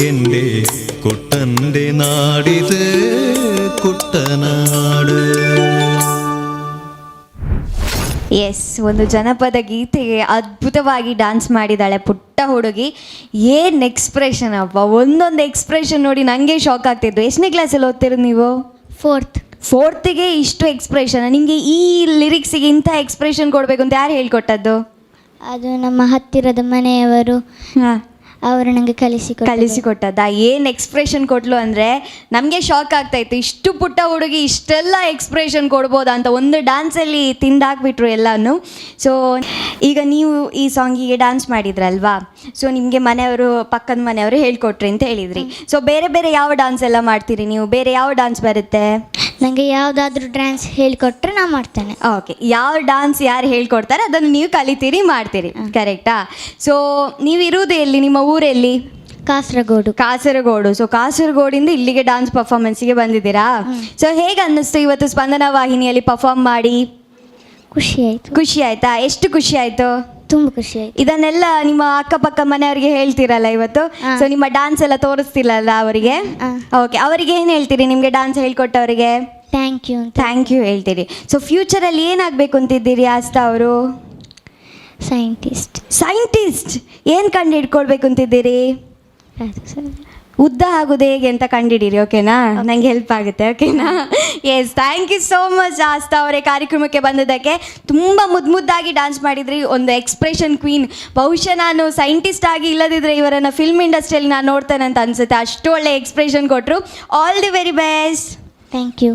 എൻ്റെ കുട്ടന്റെ നാടിത് കുട്ടനാട്. ಎಸ್, ಒಂದು ಜನಪದ ಗೀತೆಗೆ ಅದ್ಭುತವಾಗಿ ಡ್ಯಾನ್ಸ್ ಮಾಡಿದ್ದಾಳೆ ಪುಟ್ಟ ಹುಡುಗಿ. ಏನು ಎಕ್ಸ್ಪ್ರೆಷನ್ ಅಪ್ಪ, ಒಂದೊಂದು ಎಕ್ಸ್ಪ್ರೆಷನ್ ನೋಡಿ ನನಗೆ ಶಾಕ್ ಆಗ್ತಿದ್ದು. ಎಷ್ಟನೇ ಕ್ಲಾಸಲ್ಲಿ ಓದ್ತಿರೋದು ನೀವು? ಫೋರ್ತಿಗೆ ಇಷ್ಟು ಎಕ್ಸ್ಪ್ರೆಷನ್? ನಿಮಗೆ ಈ ಲಿರಿಕ್ಸಿಗೆ ಇಂಥ ಎಕ್ಸ್ಪ್ರೆಷನ್ ಕೊಡಬೇಕು ಅಂತ ಯಾರು ಹೇಳ್ಕೊಟ್ಟದ್ದು? ಅದು ನಮ್ಮ ಹತ್ತಿರದ ಮನೆಯವರು ಅವರು ನನಗೆ ಕಲಿಸಿಕೊಟ್ಟದ್ದ. ಏನು ಎಕ್ಸ್ಪ್ರೆಷನ್ ಕೊಟ್ಲು ಅಂದರೆ ನಮಗೆ ಶಾಕ್ ಆಗ್ತಾಯಿತ್ತು. ಇಷ್ಟು ಪುಟ್ಟ ಹುಡುಗಿ ಇಷ್ಟೆಲ್ಲ ಎಕ್ಸ್ಪ್ರೆಷನ್ ಕೊಡ್ಬೋದಾ ಅಂತ ಒಂದು ಡ್ಯಾನ್ಸಲ್ಲಿ ತಿಂದಾಕ್ಬಿಟ್ರು ಎಲ್ಲನೂ. ಸೊ ಈಗ ನೀವು ಈ ಸಾಂಗಿಗೆ ಡ್ಯಾನ್ಸ್ ಮಾಡಿದ್ರಲ್ವಾ, ಸೊ ನಿಮಗೆ ಮನೆಯವರು ಪಕ್ಕದ ಮನೆಯವರು ಹೇಳ್ಕೊಟ್ರಿ ಅಂತ ಹೇಳಿದ್ರಿ. ಸೊ ಬೇರೆ ಬೇರೆ ಯಾವ ಡ್ಯಾನ್ಸ್ ಎಲ್ಲ ಮಾಡ್ತೀರಿ ನೀವು? ಬೇರೆ ಯಾವ ಡ್ಯಾನ್ಸ್ ಬರುತ್ತೆ? ನನಗೆ ಯಾವುದಾದ್ರೂ ಡ್ಯಾನ್ಸ್ ಹೇಳಿಕೊಟ್ರೆ ನಾನು ಮಾಡ್ತೇನೆ. ಓಕೆ, ಯಾವ ಡಾನ್ಸ್ ಯಾರು ಹೇಳ್ಕೊಡ್ತಾರೆ ಅದನ್ನು ನೀವು ಕಲಿತೀರಿ, ಮಾಡ್ತೀರಿ, ಕರೆಕ್ಟಾ? ಸೊ ನೀವಿರುವುದು ಎಲ್ಲಿ, ನಿಮ್ಮ ಊರೆಲ್ಲಿ? ಕಾಸರಗೋಡು. ಸೊ ಕಾಸರಗೋಡಿಂದ ಇಲ್ಲಿಗೆ ಡಾನ್ಸ್ ಪರ್ಫಾರ್ಮೆನ್ಸಿಗೆ ಬಂದಿದ್ದೀರಾ? ಸೊ ಹೇಗೆ ಅನ್ನಿಸ್ತು ಇವತ್ತು ಸ್ಪಂದನ ವಾಹಿನಿಯಲ್ಲಿ ಪರ್ಫಾರ್ಮ್ ಮಾಡಿ? ಖುಷಿ ಆಯ್ತಾ? ಎಷ್ಟು ಖುಷಿ ಆಯ್ತು? ತುಂಬ ಖುಷಿ ಆಯ್ತು. ಇದನ್ನೆಲ್ಲ ನಿಮ್ಮ ಅಕ್ಕಪಕ್ಕ ಮನೆಯವರಿಗೆ ಹೇಳ್ತೀರಲ್ಲ ಇವತ್ತು? ಸೊ ನಿಮ್ಮ ಡಾನ್ಸ್ ಎಲ್ಲ ತೋರಿಸ್ತಿರಲ್ಲ ಅವರಿಗೆ? ಓಕೆ, ಅವರಿಗೆ ಏನು ಹೇಳ್ತೀರಿ ನಿಮಗೆ ಡಾನ್ಸ್ ಹೇಳ್ಕೊಟ್ಟವರಿಗೆ? ಥ್ಯಾಂಕ್ ಯು ಹೇಳ್ತೀರಿ. ಸೊ ಫ್ಯೂಚರಲ್ಲಿ ಏನಾಗಬೇಕು ಅಂತಿದ್ದೀರಿ ಆಸ್ತಾ ಅವರು? ಸೈಂಟಿಸ್ಟ್. ಏನು ಕಂಡು ಹಿಡ್ಕೊಳ್ಬೇಕು ಅಂತಿದ್ದೀರಿ? ಉದ್ದ ಆಗೋದು ಹೇಗೆ ಅಂತ ಕಂಡಿಡೀರಿ, ಓಕೆನಾ? ನಂಗೆ ಹೆಲ್ಪ್ ಆಗುತ್ತೆ, ಓಕೆನಾ? Yes, thank you so much Aastha ಅವರೇ ಕಾರ್ಯಕ್ರಮಕ್ಕೆ ಬಂದಿದ್ದಕ್ಕೆ. ತುಂಬ ಮುದ್ದಾಗಿ ಡ್ಯಾನ್ಸ್ ಮಾಡಿದ್ರಿ, ಒಂದು ಎಕ್ಸ್ಪ್ರೆಷನ್ ಕ್ವೀನ್. ಬಹುಶಃ ನಾನು ಸೈಂಟಿಸ್ಟ್ ಆಗಿ ಇಲ್ಲದಿದ್ದರೆ ಇವರನ್ನು ಫಿಲ್ಮ್ ಇಂಡಸ್ಟ್ರಿಯಲ್ಲಿ ನಾನು ನೋಡ್ತೇನೆ ಅಂತ ಅನಿಸುತ್ತೆ, ಅಷ್ಟು ಒಳ್ಳೆ ಎಕ್ಸ್ಪ್ರೆಷನ್ ಕೊಟ್ಟರು. All the very best. Thank you.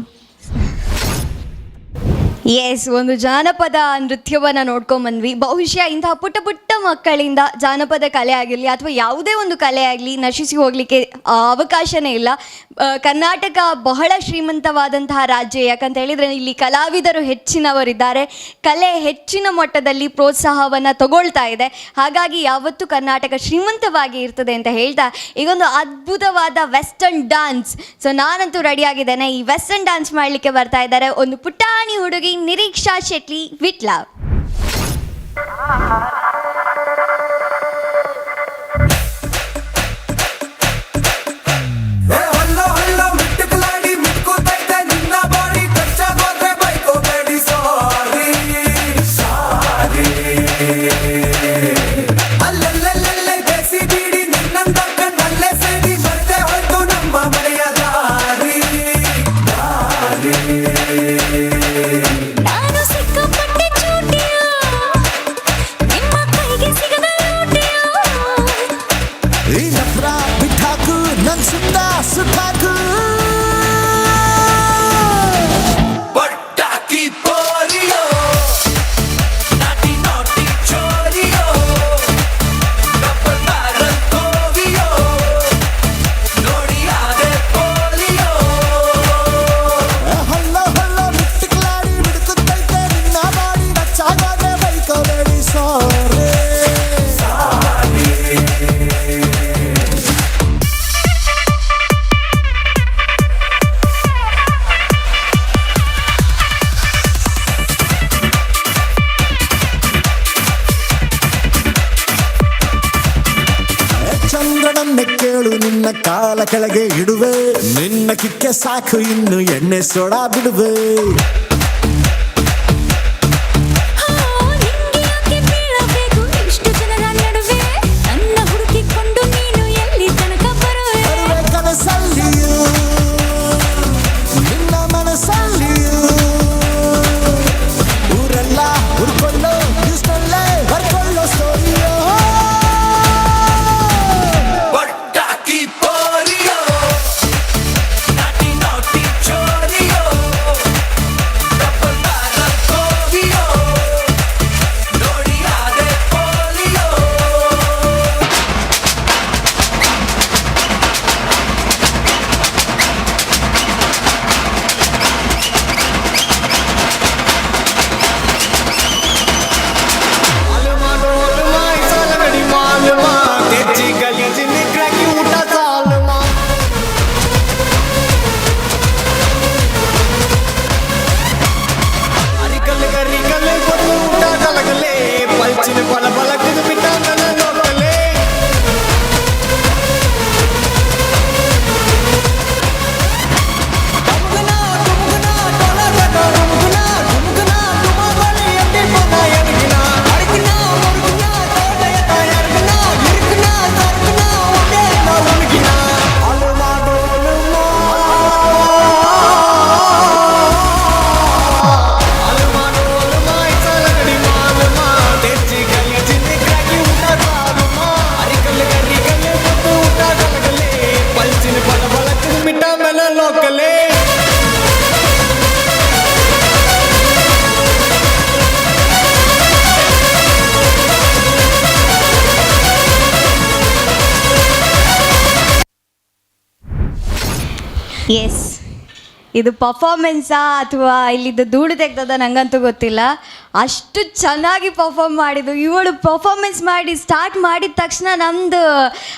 Yes, ಒಂದು ಜಾನಪದ ನೃತ್ಯವನ್ನು ನೋಡ್ಕೊಂಬಂದ್ವಿ. ಬಹುಶಃ ಇಂತಹ ಪುಟ್ಟ ಪುಟ್ಟ ಮಕ್ಕಳಿಂದ ಜಾನಪದ ಕಲೆ ಆಗಿರಲಿ ಅಥವಾ ಯಾವುದೇ ಒಂದು ಕಲೆ ಆಗಲಿ ನಶಿಸಿ ಹೋಗಲಿಕ್ಕೆ ಅವಕಾಶನೇ ಇಲ್ಲ. ಕರ್ನಾಟಕ ಬಹಳ ಶ್ರೀಮಂತವಾದಂತಹ ರಾಜ್ಯ. ಯಾಕಂತ ಹೇಳಿದರೆ ಇಲ್ಲಿ ಕಲಾವಿದರು ಹೆಚ್ಚಿನವರಿದ್ದಾರೆ, ಕಲೆ ಹೆಚ್ಚಿನ ಮಟ್ಟದಲ್ಲಿ ಪ್ರೋತ್ಸಾಹವನ್ನು ತಗೊಳ್ತಾ ಇದೆ. ಹಾಗಾಗಿ ಯಾವತ್ತೂ ಕರ್ನಾಟಕ ಶ್ರೀಮಂತವಾಗಿ ಇರ್ತದೆ ಅಂತ ಹೇಳ್ತಾ ಈಗೊಂದು ಅದ್ಭುತವಾದ ವೆಸ್ಟರ್ನ್ ಡ್ಯಾನ್ಸ್. ಸೊ ನಾನಂತೂ ರೆಡಿಯಾಗಿದ್ದೇನೆ. ಈ ವೆಸ್ಟರ್ನ್ ಡ್ಯಾನ್ಸ್ ಮಾಡಲಿಕ್ಕೆ ಬರ್ತಾ ಇದ್ದಾರೆ ಒಂದು ಪುಟಾಣಿ ಹುಡುಗಿ ನಿರೀಕ್ಷಾ ಶೆಟ್ಟಿ ವಿಟ್ಲ. ಕೇಳು ನಿನ್ನ ಕಾಲ ಕೆಳಗೆ ಇಡುವೆ, ನಿನ್ನ ಕಿಕ್ಕೆ ಸಾಕು ಇನ್ನು ಎಣ್ಣೆ ಸೋಡಾ ಬಿಡುವೆ. ಕನಸಲ್ಲಿಯೂ ನಿನ್ನ ಮನಸ್ಸಲ್ಲಿಯೂ ಊರೆಲ್ಲ ಹುಡ್ಕೊಳ್ಳೋ ನ್ಯೂಸ್ನಲ್ಲೇ ಬರ್ಕೊಳ್ಳೋ ಸ್ಟೋರಿಯೋ. ಎಸ್, ಇದು ಪರ್ಫಾರ್ಮೆನ್ಸಾ ಅಥವಾ ಇಲ್ಲಿದ್ದು ಧೂಳು ತೆಗ್ದದ ನಂಗಂತೂ ಗೊತ್ತಿಲ್ಲ. ಅಷ್ಟು ಚೆನ್ನಾಗಿ ಪರ್ಫಾರ್ಮ್ ಮಾಡಿದ್ದು. ಇವಳು ಪರ್ಫಾರ್ಮೆನ್ಸ್ ಮಾಡಿ ಸ್ಟಾರ್ಟ್ ಮಾಡಿದ ತಕ್ಷಣ ನಮ್ಮದು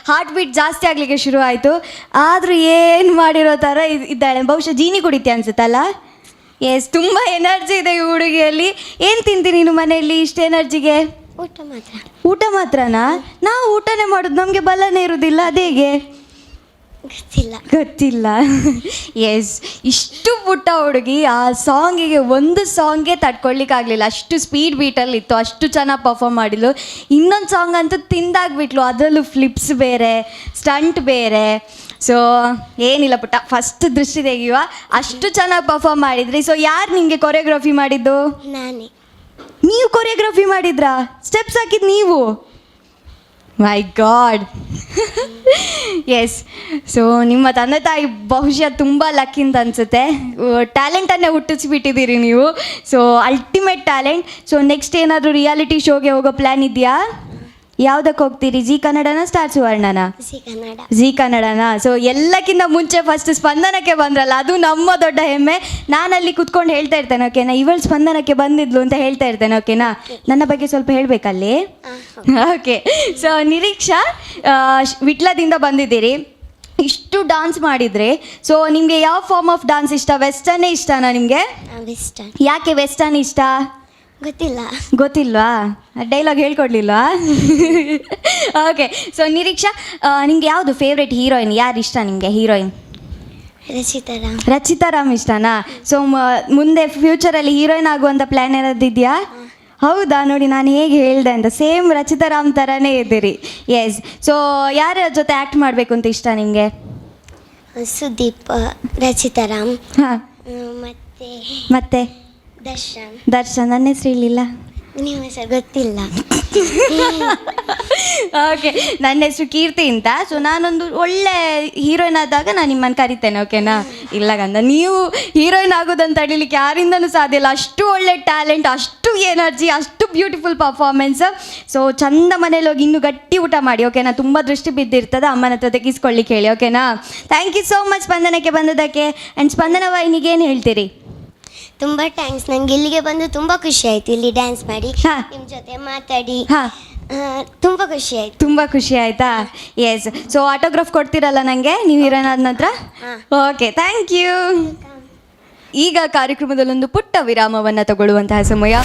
ಹಾರ್ಟ್ ಬೀಟ್ ಜಾಸ್ತಿ ಆಗಲಿಕ್ಕೆ ಶುರು ಆಯಿತು. ಆದರೂ ಏನು ಮಾಡಿರೋ ಥರ ಇದ್ದಾಳೆ. ಬಹುಶಃ ಜೀನಿ ಕುಡಿತೆ ಅನ್ಸುತ್ತಲ್ಲ. ಎಸ್, ತುಂಬ ಎನರ್ಜಿ ಇದೆ ಈ ಹುಡುಗಿಯಲ್ಲಿ. ಏನು ತಿಂತೀನಿ ನೀನು ಮನೆಯಲ್ಲಿ ಇಷ್ಟು ಎನರ್ಜಿಗೆ? ಊಟ ಮಾತ್ರನಾ? ನಾವು ಊಟನೇ ಮಾಡೋದು, ನಮಗೆ ಬಲನೇ ಇರೋದಿಲ್ಲ. ಅದೇಗೆ ಗೊತ್ತಿಲ್ಲ. ಎಸ್, ಇಷ್ಟು ಪುಟ್ಟ ಹುಡುಗಿ ಆ ಸಾಂಗಿಗೆ ಒಂದು ಸಾಂಗ್ಗೆ ತಡ್ಕೊಳ್ಳಿಕ್ಕಾಗಲಿಲ್ಲ. ಅಷ್ಟು ಸ್ಪೀಡ್ ಬೀಟಲ್ಲಿ ಇತ್ತು, ಅಷ್ಟು ಚೆನ್ನಾಗಿ ಪರ್ಫಾರ್ಮ್ ಮಾಡಿದ್ಲು. ಇನ್ನೊಂದು ಸಾಂಗ್ ಅಂತೂ ತಿಂದಾಗ್ಬಿಟ್ಲು, ಅದರಲ್ಲೂ ಫ್ಲಿಪ್ಸ್ ಬೇರೆ, ಸ್ಟಂಟ್ ಬೇರೆ. ಸೊ ಏನಿಲ್ಲ ಪುಟ್ಟ, ಫಸ್ಟ್ ದೃಷ್ಟಿ ತೆಗೆಯುವ. ಅಷ್ಟು ಚೆನ್ನಾಗಿ ಪರ್ಫಾರ್ಮ್ ಮಾಡಿದ್ರಿ. ಸೊ ಯಾರು ನಿಮಗೆ ಕೊರಿಯೋಗ್ರಫಿ ಮಾಡಿದ್ದು? ನಾನೇ. ನೀವು ಕೊರಿಯೋಗ್ರಫಿ ಮಾಡಿದ್ರಾ? ಸ್ಟೆಪ್ಸ್ ಹಾಕಿದ್ದು ನೀವು? ಮೈ ಗಾಡ್. ಎಸ್, ಸೊ ನಿಮ್ಮ ತಂದೆ ತಾಯಿ ಬಹುಶಃ ತುಂಬ ಲಕ್ಕಿಂತ ಅನಿಸುತ್ತೆ. ಟ್ಯಾಲೆಂಟನ್ನೇ ಹುಟ್ಟಿಸ್ಬಿಟ್ಟಿದ್ದೀರಿ ನೀವು. So ultimate talent. So next ಏನಾದರೂ ರಿಯಾಲಿಟಿ ಶೋಗೆ ಹೋಗೋ ಪ್ಲ್ಯಾನ್ ಇದೆಯಾ? ಯಾವುದಕ್ಕೆ ಹೋಗ್ತೀರಿ? ಜಿ ಕನ್ನಡನ, ಸ್ಟಾರ್ ಸುವರ್ಣನ? ಜಿ ಕನ್ನಡನಾ? ಸೊ ಎಲ್ಲಕ್ಕಿಂತ ಮುಂಚೆ ಫಸ್ಟ್ ಸ್ಪಂದನಕ್ಕೆ ಬಂದ್ರಲ್ಲ, ಅದು ನಮ್ಮ ದೊಡ್ಡ ಹೆಮ್ಮೆ. ನಾನಲ್ಲಿ ಕುತ್ಕೊಂಡು ಹೇಳ್ತಾ ಇರ್ತೇನೆ, ಓಕೆನಾ, ಇವಳು ಸ್ಪಂದನಕ್ಕೆ ಬಂದಿದ್ಲು ಅಂತ ಹೇಳ್ತಾ ಇರ್ತೇನೆ, ಓಕೆನಾ. ನನ್ನ ಬಗ್ಗೆ ಸ್ವಲ್ಪ ಹೇಳಬೇಕಲ್ಲಿ. ಓಕೆ. ಸೊ ನಿರೀಕ್ಷಾ, ವಿಟ್ಲದಿಂದ ಬಂದಿದ್ದೀರಿ, ಇಷ್ಟು ಡಾನ್ಸ್ ಮಾಡಿದರೆ. ಸೊ ನಿಮಗೆ ಯಾವ ಫಾರ್ಮ್ ಆಫ್ ಡಾನ್ಸ್ ಇಷ್ಟ? ವೆಸ್ಟರ್ನೇ ಇಷ್ಟನಾ ನಿಮಗೆ? ಯಾಕೆ ವೆಸ್ಟರ್ನ್ ಇಷ್ಟ? ಗೊತ್ತಿಲ್ವಾ? ಡೈಲಾಗ್ ಹೇಳ್ಕೊಡ್ಲಿಲ್ವಾ? ಓಕೆ. ಸೊ ನಿರೀಕ್ಷಾ, ನಿಮ್ಗೆ ಯಾವುದು ಫೇವ್ರೆಟ್ ಹೀರೋಯಿನ್? ಯಾರು ಇಷ್ಟ ನಿಮಗೆ ಹೀರೋಯಿನ್? ರಚಿತಾರಾಮ್ ಇಷ್ಟನಾ? ಸೊ ಮುಂದೆ ಫ್ಯೂಚರಲ್ಲಿ ಹೀರೋಯಿನ್ ಆಗುವಂಥ ಪ್ಲ್ಯಾನ್ ಏನಾದ್ರು ಇದೆಯಾ? ಹೌದಾ? ನೋಡಿ ನಾನು ಹೇಗೆ ಹೇಳಿದೆ ಅಂತ, ಸೇಮ್ ರಚಿತಾರಾಮ್ ಥರನೇ ಇದ್ದೀರಿ. ಎಸ್. ಸೊ ಯಾರ ಜೊತೆ ಆ್ಯಕ್ಟ್ ಮಾಡಬೇಕು ಅಂತ ಇಷ್ಟ ನಿಮಗೆ? ಸುದೀಪ್, ರಚಿತಾರಾಮ್. ಹಾಂ, ಮತ್ತೆ ದರ್ಶನ್. ನನ್ನ ಹೆಸರು ಇರಲಿಲ್ಲ. ನಿಮ್ಮ ಹೆಸರು ಗೊತ್ತಿಲ್ಲ. ಓಕೆ, ನನ್ನ ಹೆಸರು ಕೀರ್ತಿ ಅಂತ. ಸೊ ನಾನೊಂದು ಒಳ್ಳೆ ಹೀರೋಯಿನ್ ಆದಾಗ ನಾನು ನಿಮ್ಮನ್ನು ಕರಿತೇನೆ, ಓಕೆನಾ? ಇಲ್ಲ ಗಂಧ, ನೀವು ಹೀರೋಯಿನ್ ಆಗೋದಂತ ತಡೀಲಿಕ್ಕೆ ಯಾರಿಂದನೂ ಸಾಧ್ಯ ಇಲ್ಲ. ಅಷ್ಟು ಒಳ್ಳೆ ಟ್ಯಾಲೆಂಟ್, ಅಷ್ಟು ಎನರ್ಜಿ, ಅಷ್ಟು ಬ್ಯೂಟಿಫುಲ್ ಪರ್ಫಾರ್ಮೆನ್ಸ್. ಸೊ ಚಂದ ಮನೇಲಿ ಹೋಗಿ ಇನ್ನೂ ಗಟ್ಟಿ ಊಟ ಮಾಡಿ, ಓಕೆನಾ? ತುಂಬ ದೃಷ್ಟಿ ಬಿದ್ದಿರ್ತದೆ, ಅಮ್ಮನ ಹತ್ರ ತೆಗಿಸ್ಕೊಳ್ಳಿಕ್ಕೆ ಹೇಳಿ, ಓಕೆನಾ? ಥ್ಯಾಂಕ್ ಯು ಸೋ ಮಚ್ ಸ್ಪಂದನಕ್ಕೆ ಬಂದದಕ್ಕೆ. ಆ್ಯಂಡ್ ಸ್ಪಂದನ ವಾಹಿನಿಗೆ ಏನು ಹೇಳ್ತೀರಿ? ತುಂಬ ಥ್ಯಾಂಕ್ಸ್. ನನಗೆ ಇಲ್ಲಿಗೆ ಬಂದು ತುಂಬ ಖುಷಿ ಆಯಿತು, ಇಲ್ಲಿ ಡ್ಯಾನ್ಸ್ ಮಾಡಿ ನಿಮ್ಮ ಜೊತೆ ಮಾತಾಡಿ. ತುಂಬ ಖುಷಿ ಆಯಿತು. ತುಂಬ ಖುಷಿ ಆಯಿತಾ? ಎಸ್. ಸೊ ಆಟೋಗ್ರಾಫ್ ಕೊಡ್ತೀರಲ್ಲ ನನಗೆ, ನೀವು ಹೀರೋಯಿನ್ ಆದ ನಂತರ? Okay, thank you. ಈಗ ಕಾರ್ಯಕ್ರಮದಲ್ಲೊಂದು ಪುಟ್ಟ ವಿರಾಮವನ್ನು ತಗೊಳ್ಳುವಂತಹ ಸಮಯ.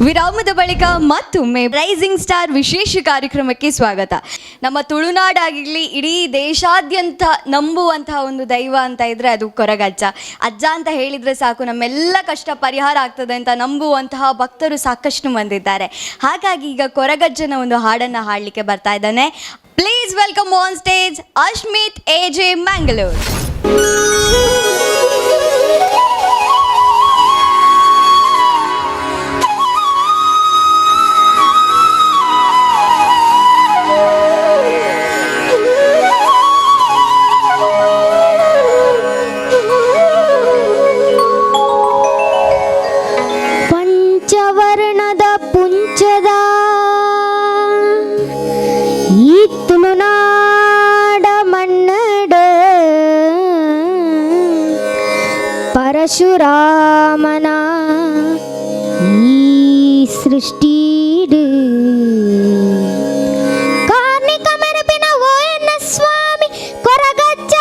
ವಿರಾಮದ ಬಳಿಕ ಮತ್ತೊಮ್ಮೆ ರೈಸಿಂಗ್ ಸ್ಟಾರ್ ವಿಶೇಷ ಕಾರ್ಯಕ್ರಮಕ್ಕೆ ಸ್ವಾಗತ. ನಮ್ಮ ತುಳುನಾಡಾಗಿರಲಿ, ಇಡೀ ದೇಶಾದ್ಯಂತ ನಂಬುವಂತಹ ಒಂದು ದೈವ ಅಂತ ಇದ್ರೆ ಅದು ಕೊರಗಜ್ಜ. ಅಜ್ಜ ಅಂತ ಹೇಳಿದರೆ ಸಾಕು, ನಮ್ಮೆಲ್ಲ ಕಷ್ಟ ಪರಿಹಾರ ಆಗ್ತದೆ ಅಂತ ನಂಬುವಂತಹ ಭಕ್ತರು ಸಾಕಷ್ಟು ಮಂದಿದ್ದಾರೆ. ಹಾಗಾಗಿ ಈಗ ಕೊರಗಜ್ಜನ ಒಂದು ಹಾಡನ್ನು ಹಾಡಲಿಕ್ಕೆ ಬರ್ತಾ ಇದ್ದಾನೆ. Please welcome on stage Ashmit AJ Mangalore. ಪಂಚವರ್ಣದ ಪುಂಚದ ಈ ತುಳುನಾಡ ಮಣ್ಣಡ ಪರಶುರಾಮನ ಈ ಸೃಷ್ಟಿಡು ಕಾರ್ಣಿಕ ಮೆರಪಿನ ಓಯನ್ನ ಸ್ವಾಮಿ ಕೊರಗಜ್ಜ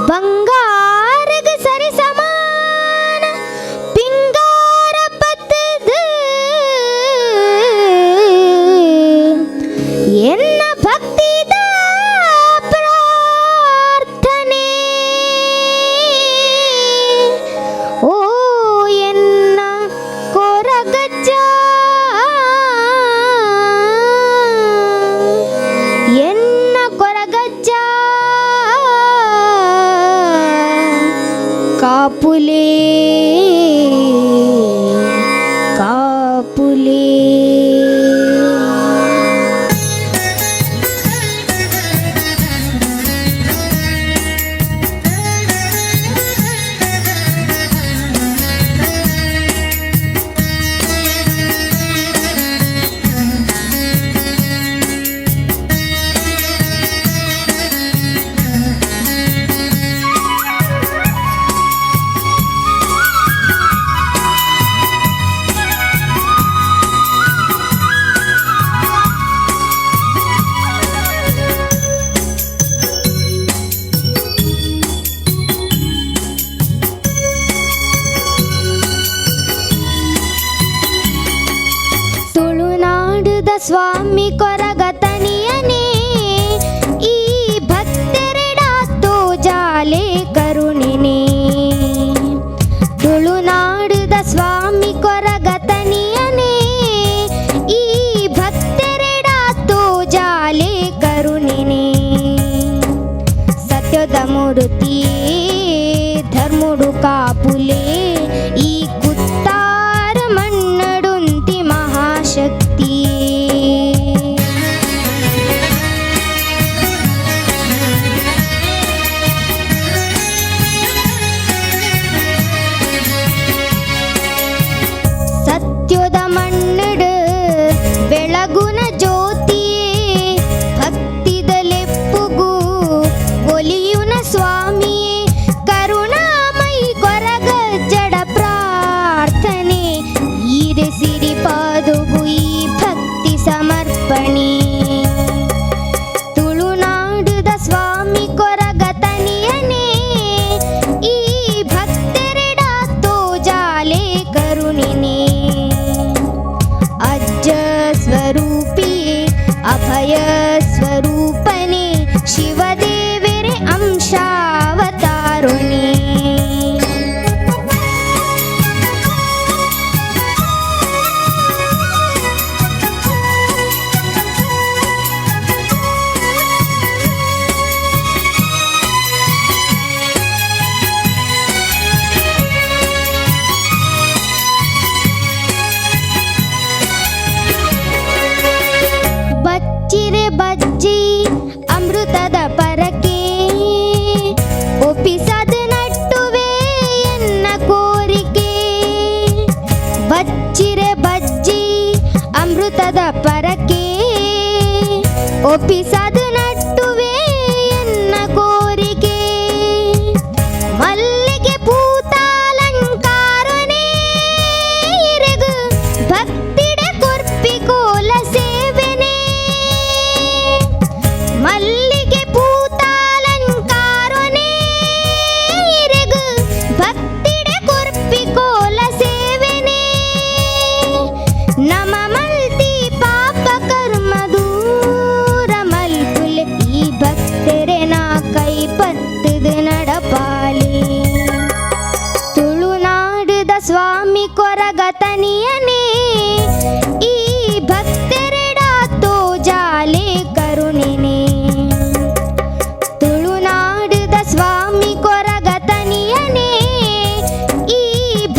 ಬಂಗಾರಗ ಸರಿ ಸಮಾನ ಪಿಂಗಾರ ಪತ್ತದು ಎನ್ನ ಭಕ್ತಿದ ಸ್ವಾಮಿ ಕೊರಗತನಿಯನೇ ಈ ಭಕ್ತರೆಡಾತೋ ಜಾಲೆ ಕರುಣಿನೇ ತುಳುನಾಡುದ ಸ್ವಾಮಿ ಕೊರಗತನಿಯನೇ ಈ ಭಕ್ತರೆಡಾತೋ ಜಾಲೆ ಕರುಣಿನೇ ಸತ್ಯದ ಮೂರ್ತಿಯೇ ಧರ್ಮುಡು ಕಾಪುಲೆ ಈ ಕುತ್ತಾರ ಮಣ್ಣಡುಂತಿ ಮಹಾಶಕ್ತಿಯೇ ಸತ್ಯದ ಮಣ್ಣಡು ಬೆಳಗುನ ಜ್ಯೋತಿಯೇ ಭಕ್ತಿದಲೆಪ್ಪುಗೂ ಒಲಿಯುನ ಸ್ವಾಮಿಯೇ ಕರುಣಾಮೈ ಕೊರಗ ಜಡ ಪ್ರಾರ್ಥನೆ ಈರೆ ಸಿರಿಪಾದುಗು ಈ ಭಕ್ತಿ ಸಮರ್ಪಣೆ ತುಳುನಾಡುದ ಸ್ವಾಮಿ ಕೊರಗತನಿಯನೇ ಈ ಭಕ್ತರೆಡಾತೋ ಜಾಲೆ ಕರುಣಿನೇ ಅಜ್ಜ ಸ್ವರೂಪಿಯೇ ಅಭಯ ಸ್ವರೂಪನೇ ಶಿವದೇವರೇ ಅಂಶಾವತಾರುಣೇ ಬಚ್ಚಿರೆ ಬಜ್ಜಿ ಅಮೃತದ ಪರಕೆ ಒಪ್ಪಿಸದ ನಟ್ಟುವೆ ಎನ್ನ ಕೋರಿಕೆ ಬಚ್ಚಿರೆ ಬಜ್ಜಿ ಅಮೃತದ ಪರಕೆ ಒಪ್ಪಿಸದ ನಟ್ಟುವೆ ಎನ್ನ ಕೋರಿಕೆ ಮಲ್ಲಿಗೆ ಪೂತಾಲಂಕಾರನೇ ಇರೆಗು ಭಕ್ತಿಡ ಕೊರ್ಪಿಕೋಲ ಸೇವೆನೇ ಮಲ್ಲಿಗೆ ಪೂತಾಲಂಕಾರನೇ ಇರೆಗು ಭಕ್ತಿಡ ಕೊರ್ಪಿಕೋಲ ಸೇವೆನೇ ನಮ ಮಲ್ತಿ ಪಾಪ ಕರ್ಮ ದೂರ ಮಲ್ಪುಲೆ ಈ ಭಕ್ತರೆ ನಾ ಕೈ ಪತ್ತದ ನಡಪಾಲಿ ತುಳುನಾಡುದ ಸ್ವಾಮಿ ಕೊರಗತನಿಯನೇ ಈ ಭಕ್ತರೆಡಾತೋ ಜಾಲೆ ಕರುಣಿನೇ ತುಳುನಾಡುದ ಸ್ವಾಮಿ ಕೊರಗತನಿಯನೇ ಈ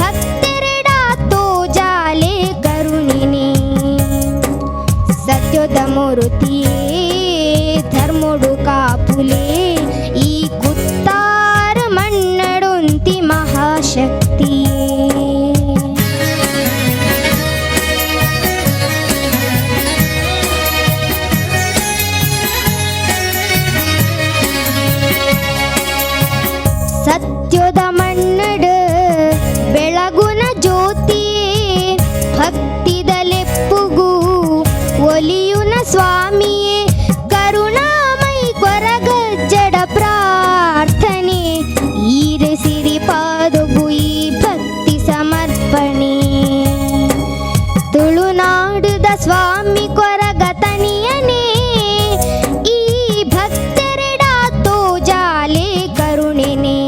ಭಕ್ತರೆಡಾತೋ ಜಾಲೆ ಕರುಣಿನೇ ಸತ್ಯದ ಮೂರ್ತಿಯೇ ಧರ್ಮುಡು ಕಾಪುಲೆ ಈ ಕುತ್ತಾರ ಮಣ್ಣಡುಂತಿ ಮಹಾಶಕ್ತಿಯೇ ಸತ್ಯದ ಮಣ್ಣಡು ಬೆಳಗುನ ಜ್ಯೋತಿಯೇ ಭಕ್ತಿದಲೆಪ್ಪುಗೂ ಒಲಿಯುನ ಸ್ವಾಮಿಯೇ ಕರುಣಾಮೈ ಕೊರಗ ಜಡ ಪ್ರಾರ್ಥನೆ ಈರೆ ಸಿರಿಪಾದುಗು ಈ ಭಕ್ತಿ ಸಮರ್ಪಣೆ ತುಳುನಾಡುದ ಸ್ವಾಮಿ ಕೊರಗತನಿಯನೇ ಈ ಭಕ್ತರೆಡಾತೋ ಜಾಲೆ ಕರುಣಿನೇ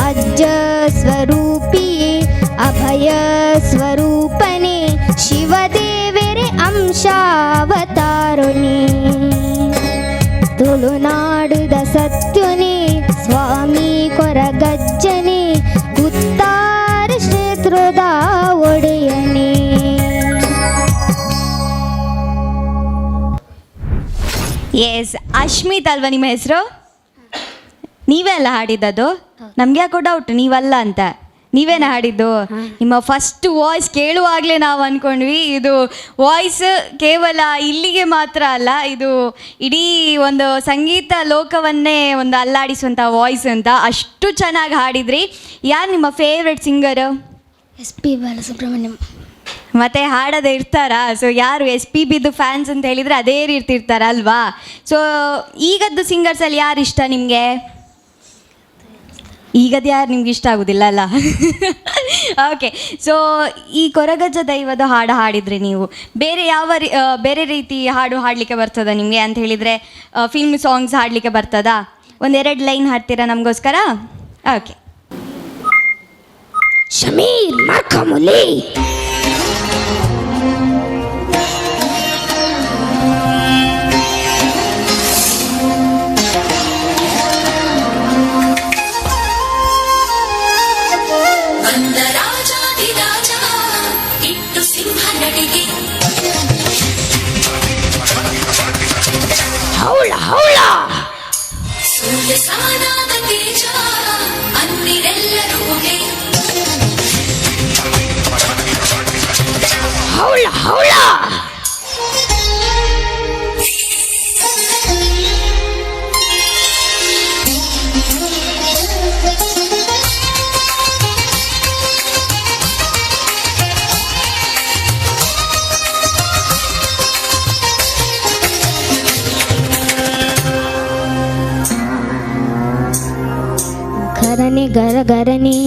ಅಜ್ಜ ಸ್ವರೂಪಿಯೇ ಅಭಯ ಸ್ವರೂಪನೇ ಶಿವದೇವರೇ ಅಂಶಾವತಾರುಣೇ ತುಳುನಾಡುದ ಸತ್ಯನೇ ಸ್ವಾಮಿ ಕೊರಗಜ್ಜನೇ ಉತ್ತಾರ ಕ್ಷೇತ್ರದ ಒಡೆಯನೇ ಎಸ್ ಅಶ್ಮಿತ್ ಅಲ್ವಾ ನಿಮ್ಮ ಹೆಸರು? ನೀವೇ ಅಲ್ಲ ಹಾಡಿದ್ದದು? ನಮ್ಗೆ ಯಾಕೋ ಡೌಟ್ ನೀವಲ್ಲ ಅಂತ. ನೀವೇನ ಹಾಡಿದ್ದು? ನಿಮ್ಮ ಫಸ್ಟ್ ವಾಯ್ಸ್ ಕೇಳುವಾಗಲೇ ನಾವು ಅಂದ್ಕೊಂಡ್ವಿ ಇದು ವಾಯ್ಸ್ ಕೇವಲ ಇಲ್ಲಿಗೆ ಮಾತ್ರ ಅಲ್ಲ, ಇದು ಇಡೀ ಒಂದು ಸಂಗೀತ ಲೋಕವನ್ನೇ ಒಂದು ಅಲ್ಲಾಡಿಸುವಂಥ ವಾಯ್ಸ್ ಅಂತ. ಅಷ್ಟು ಚೆನ್ನಾಗಿ ಹಾಡಿದ್ರಿ. ಯಾರು ನಿಮ್ಮ ಫೇವ್ರೆಟ್ ಸಿಂಗರು? SP ಬಾಲಸುಬ್ರಹ್ಮಣ್ಯಂ. ಮತ್ತು ಹಾಡೋದೇ ಇರ್ತಾರಾ? ಸೊ ಯಾರು SPBದು ಫ್ಯಾನ್ಸ್ ಅಂತ ಹೇಳಿದರೆ ಅದೇ ರೀತಿ ಇರ್ತಾರಲ್ವಾ? ಸೊ ಈಗದ್ದು ಸಿಂಗರ್ಸಲ್ಲಿ ಯಾರು ಇಷ್ಟ ನಿಮಗೆ? ಈಗದು ಯಾರು ನಿಮ್ಗೆ ಇಷ್ಟ ಆಗೋದಿಲ್ಲ ಅಲ್ಲ? ಓಕೆ, ಸೊ ಈ ಕೊರಗಜ್ಜ ದೈವದ ಹಾಡು ಹಾಡಿದ್ರಿ ನೀವು. ಬೇರೆ ಬೇರೆ ರೀತಿ ಹಾಡು ಹಾಡಲಿಕ್ಕೆ ಬರ್ತದ ನಿಮಗೆ ಅಂತ ಹೇಳಿದರೆ ಫಿಲ್ಮ್ ಸಾಂಗ್ಸ್ ಹಾಡಲಿಕ್ಕೆ ಬರ್ತದಾ? ಒಂದೆರಡು ಲೈನ್ ಹಾಡ್ತೀರಾ ನಮಗೋಸ್ಕರ? ಓಕೆ. ಶಮೀರ್ ಮಾರ್ಕಮುಲಿ ಹೌಳ ಹೌಳ ಹೌಳ ಹೌಳ ಘರನೆ ಗರ ಗರನೆ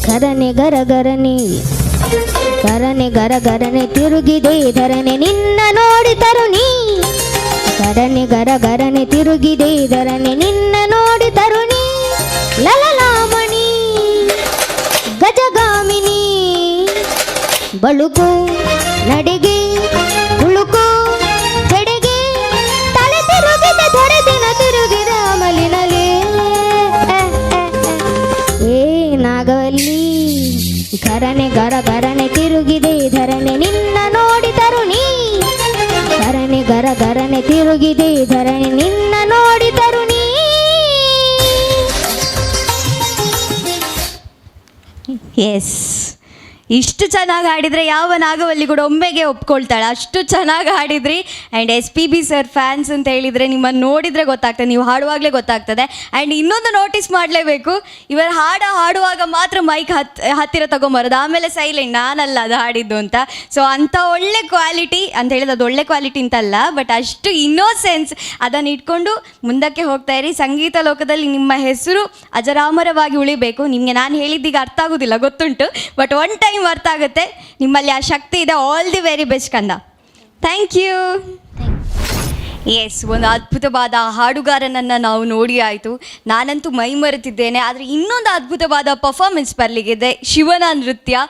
ಘರನೆ ಗರ ಗರನೆ ಘರನೆ ಗರ ಗರನೆ ತಿರುಗಿದೆ ಧರನೆ ನಿನ್ನ ನೋಡಿ ತರುಣಿ. ಘರನೆ ಗರ ಗರನೆ ತಿರುಗಿದೆ ಧರನೆ ನಿನ್ನ ನೋಡಿ ತರುಣಿ. ಲಲಲಾಮಣಿ ಗಜಗಾಮಿನಿ ಬಳುಕು ನಡೆಗೆ ಹುಳುಕು ಜಡೆಗೆ ತಲೆ ತಿರುಗಿದ ಧರೆದಿನ ತಿರುಗಿದ ಅಮಲಿನಲೇ ಏ ನಾಗವಲ್ಲಿ. ಘರನೆ ಗರ ಗರನೆ ತಿರುಗಿದೆ ಧರಣೆ ನಿನ್ನ ನೋಡಿ ತರುಣಿ. ಘರನೆ ಗರ ಗರನೆ ತಿರುಗಿದೆ ಧರಣಿ ನಿನ್ನ ನೋಡಿ ತರುಣಿ. ಎಸ್, ಇಷ್ಟು ಚೆನ್ನಾಗಿ ಹಾಡಿದರೆ ಯಾವ ನಾಗವಲ್ಲಿ ಕೂಡ ಒಮ್ಮೆಗೆ ಒಪ್ಕೊಳ್ತಾಳೆ, ಅಷ್ಟು ಚೆನ್ನಾಗಿ ಹಾಡಿದ್ರಿ. ಆ್ಯಂಡ್ SPB ಸರ್ ಫ್ಯಾನ್ಸ್ ಅಂತ ಹೇಳಿದರೆ ನಿಮ್ಮನ್ನು ನೋಡಿದರೆ ಗೊತ್ತಾಗ್ತದೆ, ನೀವು ಹಾಡುವಾಗಲೇ ಗೊತ್ತಾಗ್ತದೆ. ಆ್ಯಂಡ್ ಇನ್ನೊಂದು ನೋಟಿಸ್ ಮಾಡಲೇಬೇಕು, ಇವರು ಹಾಡುವಾಗ ಮಾತ್ರ ಮೈಕ್ ಹತ್ತಿರ ತೊಗೊಂಬರೋದು, ಆಮೇಲೆ ಸೈಲೆಂಟ್, ನಾನಲ್ಲ ಅದು ಹಾಡಿದ್ದು ಅಂತ. ಸೊ ಅಂಥ ಒಳ್ಳೆ ಕ್ವಾಲಿಟಿ ಅಂತ ಹೇಳಿದ್ರೆ ಅದು ಒಳ್ಳೆ ಕ್ವಾಲಿಟಿ ಅಂತಲ್ಲ, ಬಟ್ ಅಷ್ಟು ಇನ್ನೋಸೆನ್ಸ್ ಅದನ್ನು ಇಟ್ಕೊಂಡು ಮುಂದಕ್ಕೆ ಹೋಗ್ತಾ ಇರಿ. ಸಂಗೀತ ಲೋಕದಲ್ಲಿ ನಿಮ್ಮ ಹೆಸರು ಅಜರಾಮರವಾಗಿ ಉಳಿಬೇಕು. ನಿಮಗೆ ನಾನು ಹೇಳಿದ್ದೀಗ ಅರ್ಥ ಆಗೋದಿಲ್ಲ ಗೊತ್ತುಂಟು, ಬಟ್ ಒನ್ ಟೈಮ್ ಅರ್ಥ ಆಗುತ್ತೆ. ನಿಮ್ಮಲ್ಲಿ ಆ ಶಕ್ತಿ ಇದೆ. ಆಲ್ ದಿ ವೆರಿ ಬೆಸ್ಟ್ ಕಂದ. Thank you. ಎಸ್, ಒಂದು ಅದ್ಭುತವಾದ ಹಾಡುಗಾರನನ್ನು ನಾವು ನೋಡಿ ಆಯಿತು. ನಾನಂತೂ ಮೈ ಮರೆತಿದ್ದೇನೆ. ಆದರೆ ಇನ್ನೊಂದು ಅದ್ಭುತವಾದ ಪರ್ಫಾರ್ಮೆನ್ಸ್ ಬರಲಿಕ್ಕಿದೆ, ಶಿವನ ನೃತ್ಯ.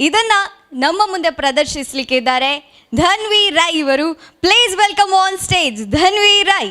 ಇದನ್ನು ನಮ್ಮ ಮುಂದೆ ಪ್ರದರ್ಶಿಸಲಿಕ್ಕಿದ್ದಾರೆ ಧನ್ವಿ ರೈ ಇವರು. Please welcome on stage Dhanvi Rai.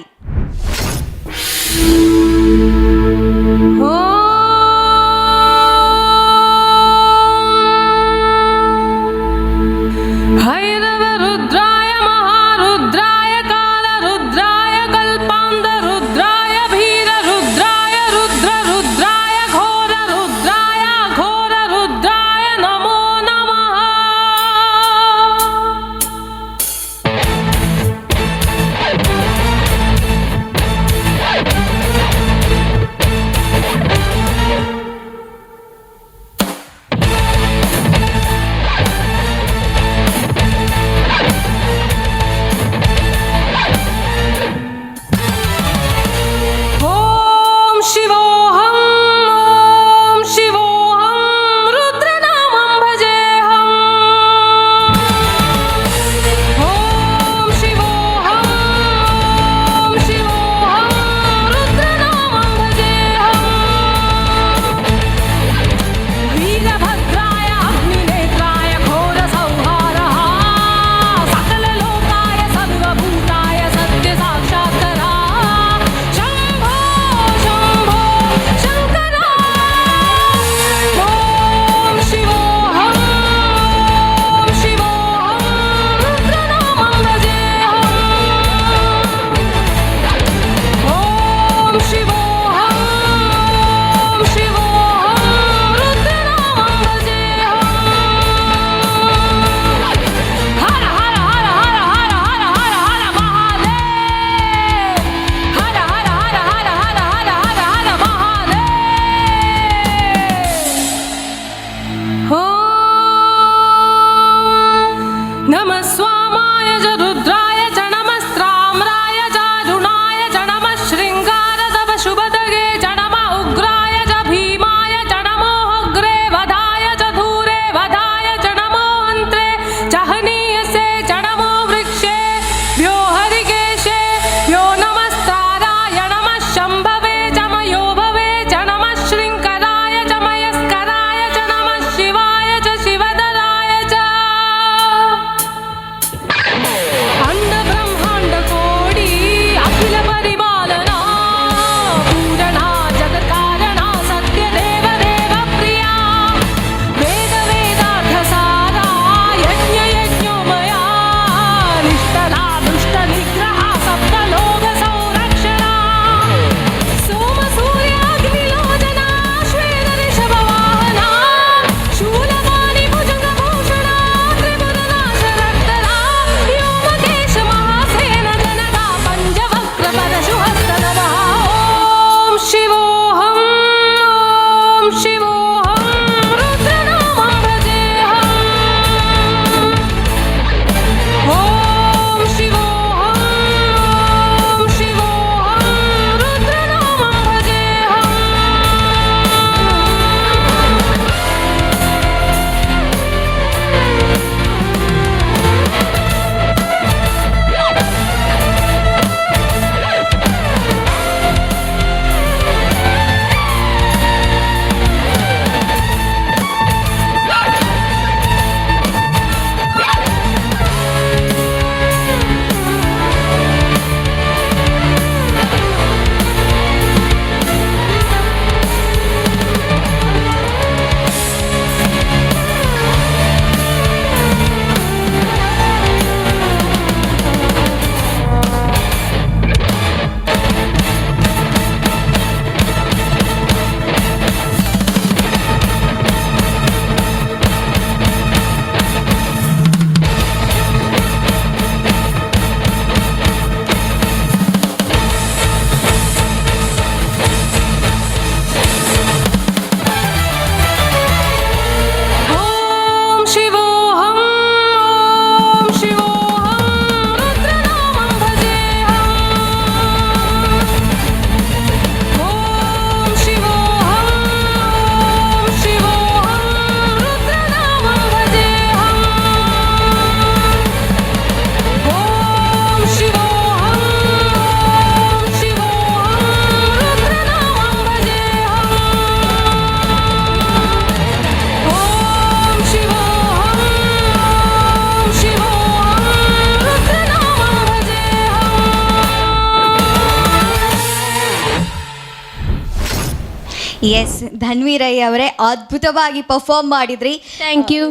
Yes, Dhanvi Rai ಅವರೇ ಅದ್ಭುತವಾಗಿ ಪರ್ಫಾರ್ಮ್ ಮಾಡಿದ್ರಿ. Thank you.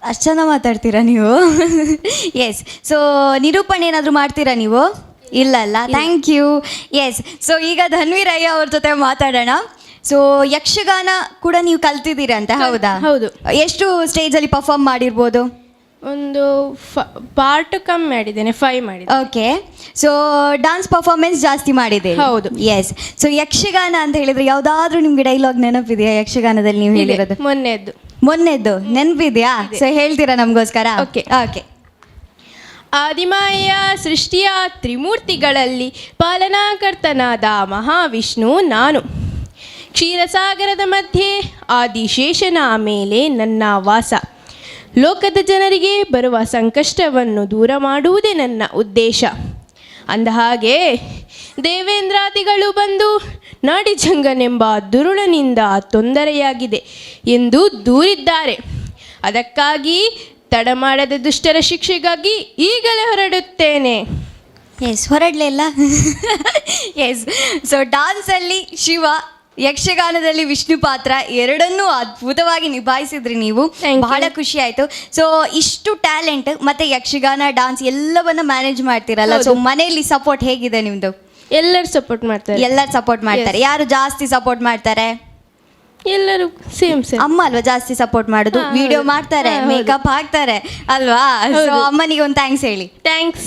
ಅಷ್ಟು ಚೆನ್ನಾಗಿ ಮಾತಾಡ್ತೀರಾ ನೀವು. ಎಸ್, ಸೊ ನಿರೂಪಣೆ ಏನಾದರೂ ಮಾಡ್ತೀರಾ ನೀವು? ಇಲ್ಲ ಅಲ್ಲ, ಥ್ಯಾಂಕ್ ಯು. ಎಸ್, ಸೊ ಈಗ ಧನ್ವಿ ರೈ ಅವ್ರ ಜೊತೆ ಮಾತಾಡೋಣ. ಸೊ ಯಕ್ಷಗಾನ ಕೂಡ ನೀವು ಕಲ್ತಿದ್ದೀರಂತೆ, ಹೌದಾ? ಹೌದು. ಎಷ್ಟು ಸ್ಟೇಜಲ್ಲಿ ಪರ್ಫಾರ್ಮ್ ಮಾಡಿರ್ಬೋದು? ಒಂದು ಪಾರ್ಟ್ ಕಮ್ಮಿ ಮಾಡಿದ್ದೇನೆ, 5 ಮಾಡಿದ್ದೇನೆ. ಓಕೆ, ಸೊ ಡಾನ್ಸ್ ಪರ್ಫಾರ್ಮೆನ್ಸ್ ಜಾಸ್ತಿ ಮಾಡಿದೆ. ಹೌದು. ಎಸ್, ಸೊ ಯಕ್ಷಗಾನ ಅಂತ ಹೇಳಿದ್ರೆ ಯಾವುದಾದ್ರೂ ನಿಮ್ಗೆ ಡೈಲಾಗ್ ನೆನಪಿದೆಯಾ ಯಕ್ಷಗಾನದಲ್ಲಿ ನೀವು ಹೇಳಿರೋದು? ಮೊನ್ನೆದ್ದು ನೆನಪಿದೆಯಾ? ಸೊ ಹೇಳ್ತೀರಾ ನಮಗೋಸ್ಕರ? ಓಕೆ. ಓಕೆ. ಆದಿಮಾಯ ಸೃಷ್ಟಿಯ ತ್ರಿಮೂರ್ತಿಗಳಲ್ಲಿ ಪಾಲನಾಕರ್ತನಾದ ಮಹಾವಿಷ್ಣು ನಾನು. ಕ್ಷೀರಸಾಗರದ ಮಧ್ಯೆ ಆದಿಶೇಷನ ಮೇಲೆ ನನ್ನ ವಾಸ. ಲೋಕದ ಜನರಿಗೆ ಬರುವ ಸಂಕಷ್ಟವನ್ನು ದೂರ ಮಾಡುವುದೇ ನನ್ನ ಉದ್ದೇಶ. ಅಂದಹಾಗೆ ದೇವೇಂದ್ರಾದಿಗಳು ಬಂದು ನಾಡಿಜಂಗನೆಂಬ ದುರುಳನಿಂದ ತೊಂದರೆಯಾಗಿದೆ ಎಂದು ದೂರಿದ್ದಾರೆ. ಅದಕ್ಕಾಗಿ ತಡ ಮಾಡದ ದುಷ್ಟರ ಶಿಕ್ಷೆಗಾಗಿ ಈಗಲೇ ಹೊರಡುತ್ತೇನೆ. ಎಸ್, ಹೊರಡ್ಲಿಲ್ಲ. ಎಸ್, ಸೊ ಡಾನ್ಸಲ್ಲಿ ಶಿವ, ಯಕ್ಷಗಾನದಲ್ಲಿ ವಿಷ್ಣು ಪಾತ್ರ ಎರಡನ್ನೂ ಅದ್ಭುತವಾಗಿ ನಿಭಾಯಿಸಿದ್ರಿ ನೀವು. ಬಹಳ ಖುಷಿ ಆಯ್ತು. ಸೊ ಇಷ್ಟು ಟ್ಯಾಲೆಂಟ್ ಮತ್ತೆ ಯಕ್ಷಗಾನ, ಡಾನ್ಸ್ ಎಲ್ಲವನ್ನ ಮ್ಯಾನೇಜ್ ಮಾಡ್ತೀರಲ್ಲ, ಸೊ ಮನೆಯಲ್ಲಿ ಸಪೋರ್ಟ್ ಹೇಗಿದೆ ನಿಮ್ದು? ಎಲ್ಲರೂ ಸಪೋರ್ಟ್ ಮಾಡ್ತಾರೆ. ಎಲ್ಲರೂ ಸಪೋರ್ಟ್ ಮಾಡ್ತಾರೆ. ಯಾರು ಜಾಸ್ತಿ ಸಪೋರ್ಟ್ ಮಾಡ್ತಾರೆ? ಎಲ್ಲರೂ ಸೇಮ್. ಅಮ್ಮ ಅಲ್ವಾ ಜಾಸ್ತಿ ಸಪೋರ್ಟ್ ಮಾಡೋದು? ವಿಡಿಯೋ ಮಾಡ್ತಾರೆ, ಮೇಕಪ್ ಹಾಕ್ತಾರೆ ಅಲ್ವಾ? ಸೊ ಅಮ್ಮನಿಗೆ ಒಂದು ಥ್ಯಾಂಕ್ಸ್ ಹೇಳಿ. ಥ್ಯಾಂಕ್ಸ್.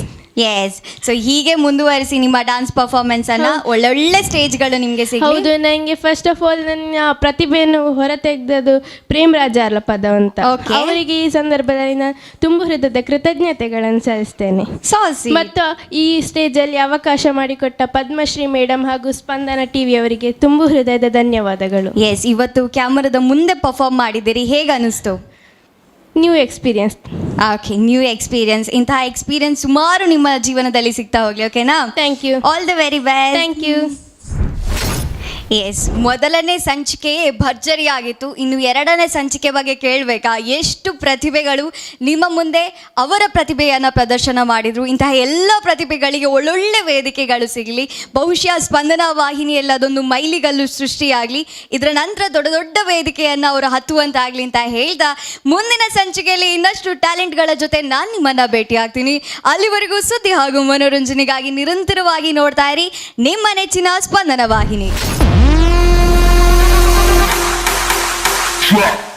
ಎಸ್, ಸೊ ಹೀಗೆ ಮುಂದುವರಿಸಿ ನಿಮ್ಮ ಡಾನ್ಸ್ ಪರ್ಫಾರ್ಮೆನ್ಸ್ ಅನ್ನ. ಒಳ್ಳೊಳ್ಳೆ ಸ್ಟೇಜ್ಗಳು ನಿಮಗೆ ಸಿಗಲಿ. ಹೌದು, ನನಗೆ ಫಸ್ಟ್ ಆಫ್ ಆಲ್ ನನ್ನ ಪ್ರತಿಭೆಯನ್ನು ಹೊರತೆಗೆದದು ಪ್ರೇಮರಾಜ ಅರ್ಲಪದ ಅಂತ. ಅವರಿಗೆ ಈ ಸಂದರ್ಭದಲ್ಲಿ ನಾನು ತುಂಬ ಹೃದಯದ ಕೃತಜ್ಞತೆಗಳನ್ನು ಸಲ್ಲಿಸ್ತೇನೆ. ಮತ್ತು ಈ ಸ್ಟೇಜಲ್ಲಿ ಅವಕಾಶ ಮಾಡಿಕೊಟ್ಟ ಪದ್ಮಶ್ರೀ ಮೇಡಮ್ ಹಾಗೂ ಸ್ಪಂದನ ಟಿವಿ ಅವರಿಗೆ ತುಂಬ ಹೃದಯದ ಧನ್ಯವಾದಗಳು. ಎಸ್, ಇವತ್ತು ಕ್ಯಾಮರಾದ ಮುಂದೆ ಪರ್ಫಾರ್ಮ್ ಮಾಡಿದ್ದೀರಿ, ಹೇಗೆ ಅನಿಸ್ತು? New experience. Okay, new experience. ಇಂತಹ ಎಕ್ಸ್ಪೀರಿಯನ್ಸ್ ಸುಮಾರು ನಿಮ್ಮ ಜೀವನದಲ್ಲಿ ಸಿಗ್ತಾ ಹೋಗ್ಲಿ. ಓಕೆನಾ? Thank you. All the very best. Thank you. Yes, ಮೊದಲನೇ ಸಂಚಿಕೆ ಭರ್ಜರಿಯಾಗಿತ್ತು. ಇನ್ನು ಎರಡನೇ ಸಂಚಿಕೆ ಬಗ್ಗೆ ಕೇಳಬೇಕಾ? ಎಷ್ಟು ಪ್ರತಿಭೆಗಳು ನಿಮ್ಮ ಮುಂದೆ ಅವರ ಪ್ರತಿಭೆಯನ್ನು ಪ್ರದರ್ಶನ ಮಾಡಿದರು. ಇಂತಹ ಎಲ್ಲ ಪ್ರತಿಭೆಗಳಿಗೆ ಒಳ್ಳೊಳ್ಳೆ ವೇದಿಕೆಗಳು ಸಿಗಲಿ. ಬಹುಶಃ ಸ್ಪಂದನ ವಾಹಿನಿಯಲ್ಲಿ ಅದೊಂದು ಮೈಲಿಗಲ್ಲು ಸೃಷ್ಟಿಯಾಗಲಿ. ಇದರ ನಂತರ ದೊಡ್ಡ ದೊಡ್ಡ ವೇದಿಕೆಯನ್ನು ಅವರು ಹತ್ತುವಂತಾಗಲಿ ಅಂತ ಹೇಳ್ತಾ, ಮುಂದಿನ ಸಂಚಿಕೆಯಲ್ಲಿ ಇನ್ನಷ್ಟು ಟ್ಯಾಲೆಂಟ್ಗಳ ಜೊತೆ ನಾನು ನಿಮ್ಮನ್ನು ಭೇಟಿ ಆಗ್ತೀನಿ. ಅಲ್ಲಿವರೆಗೂ ಸುದ್ದಿ ಹಾಗೂ ಮನೋರಂಜನೆಗಾಗಿ ನಿರಂತರವಾಗಿ ನೋಡ್ತಾ ಇರಿ ನಿಮ್ಮ ನೆಚ್ಚಿನ ಸ್ಪಂದನ ವಾಹಿನಿ. Drop.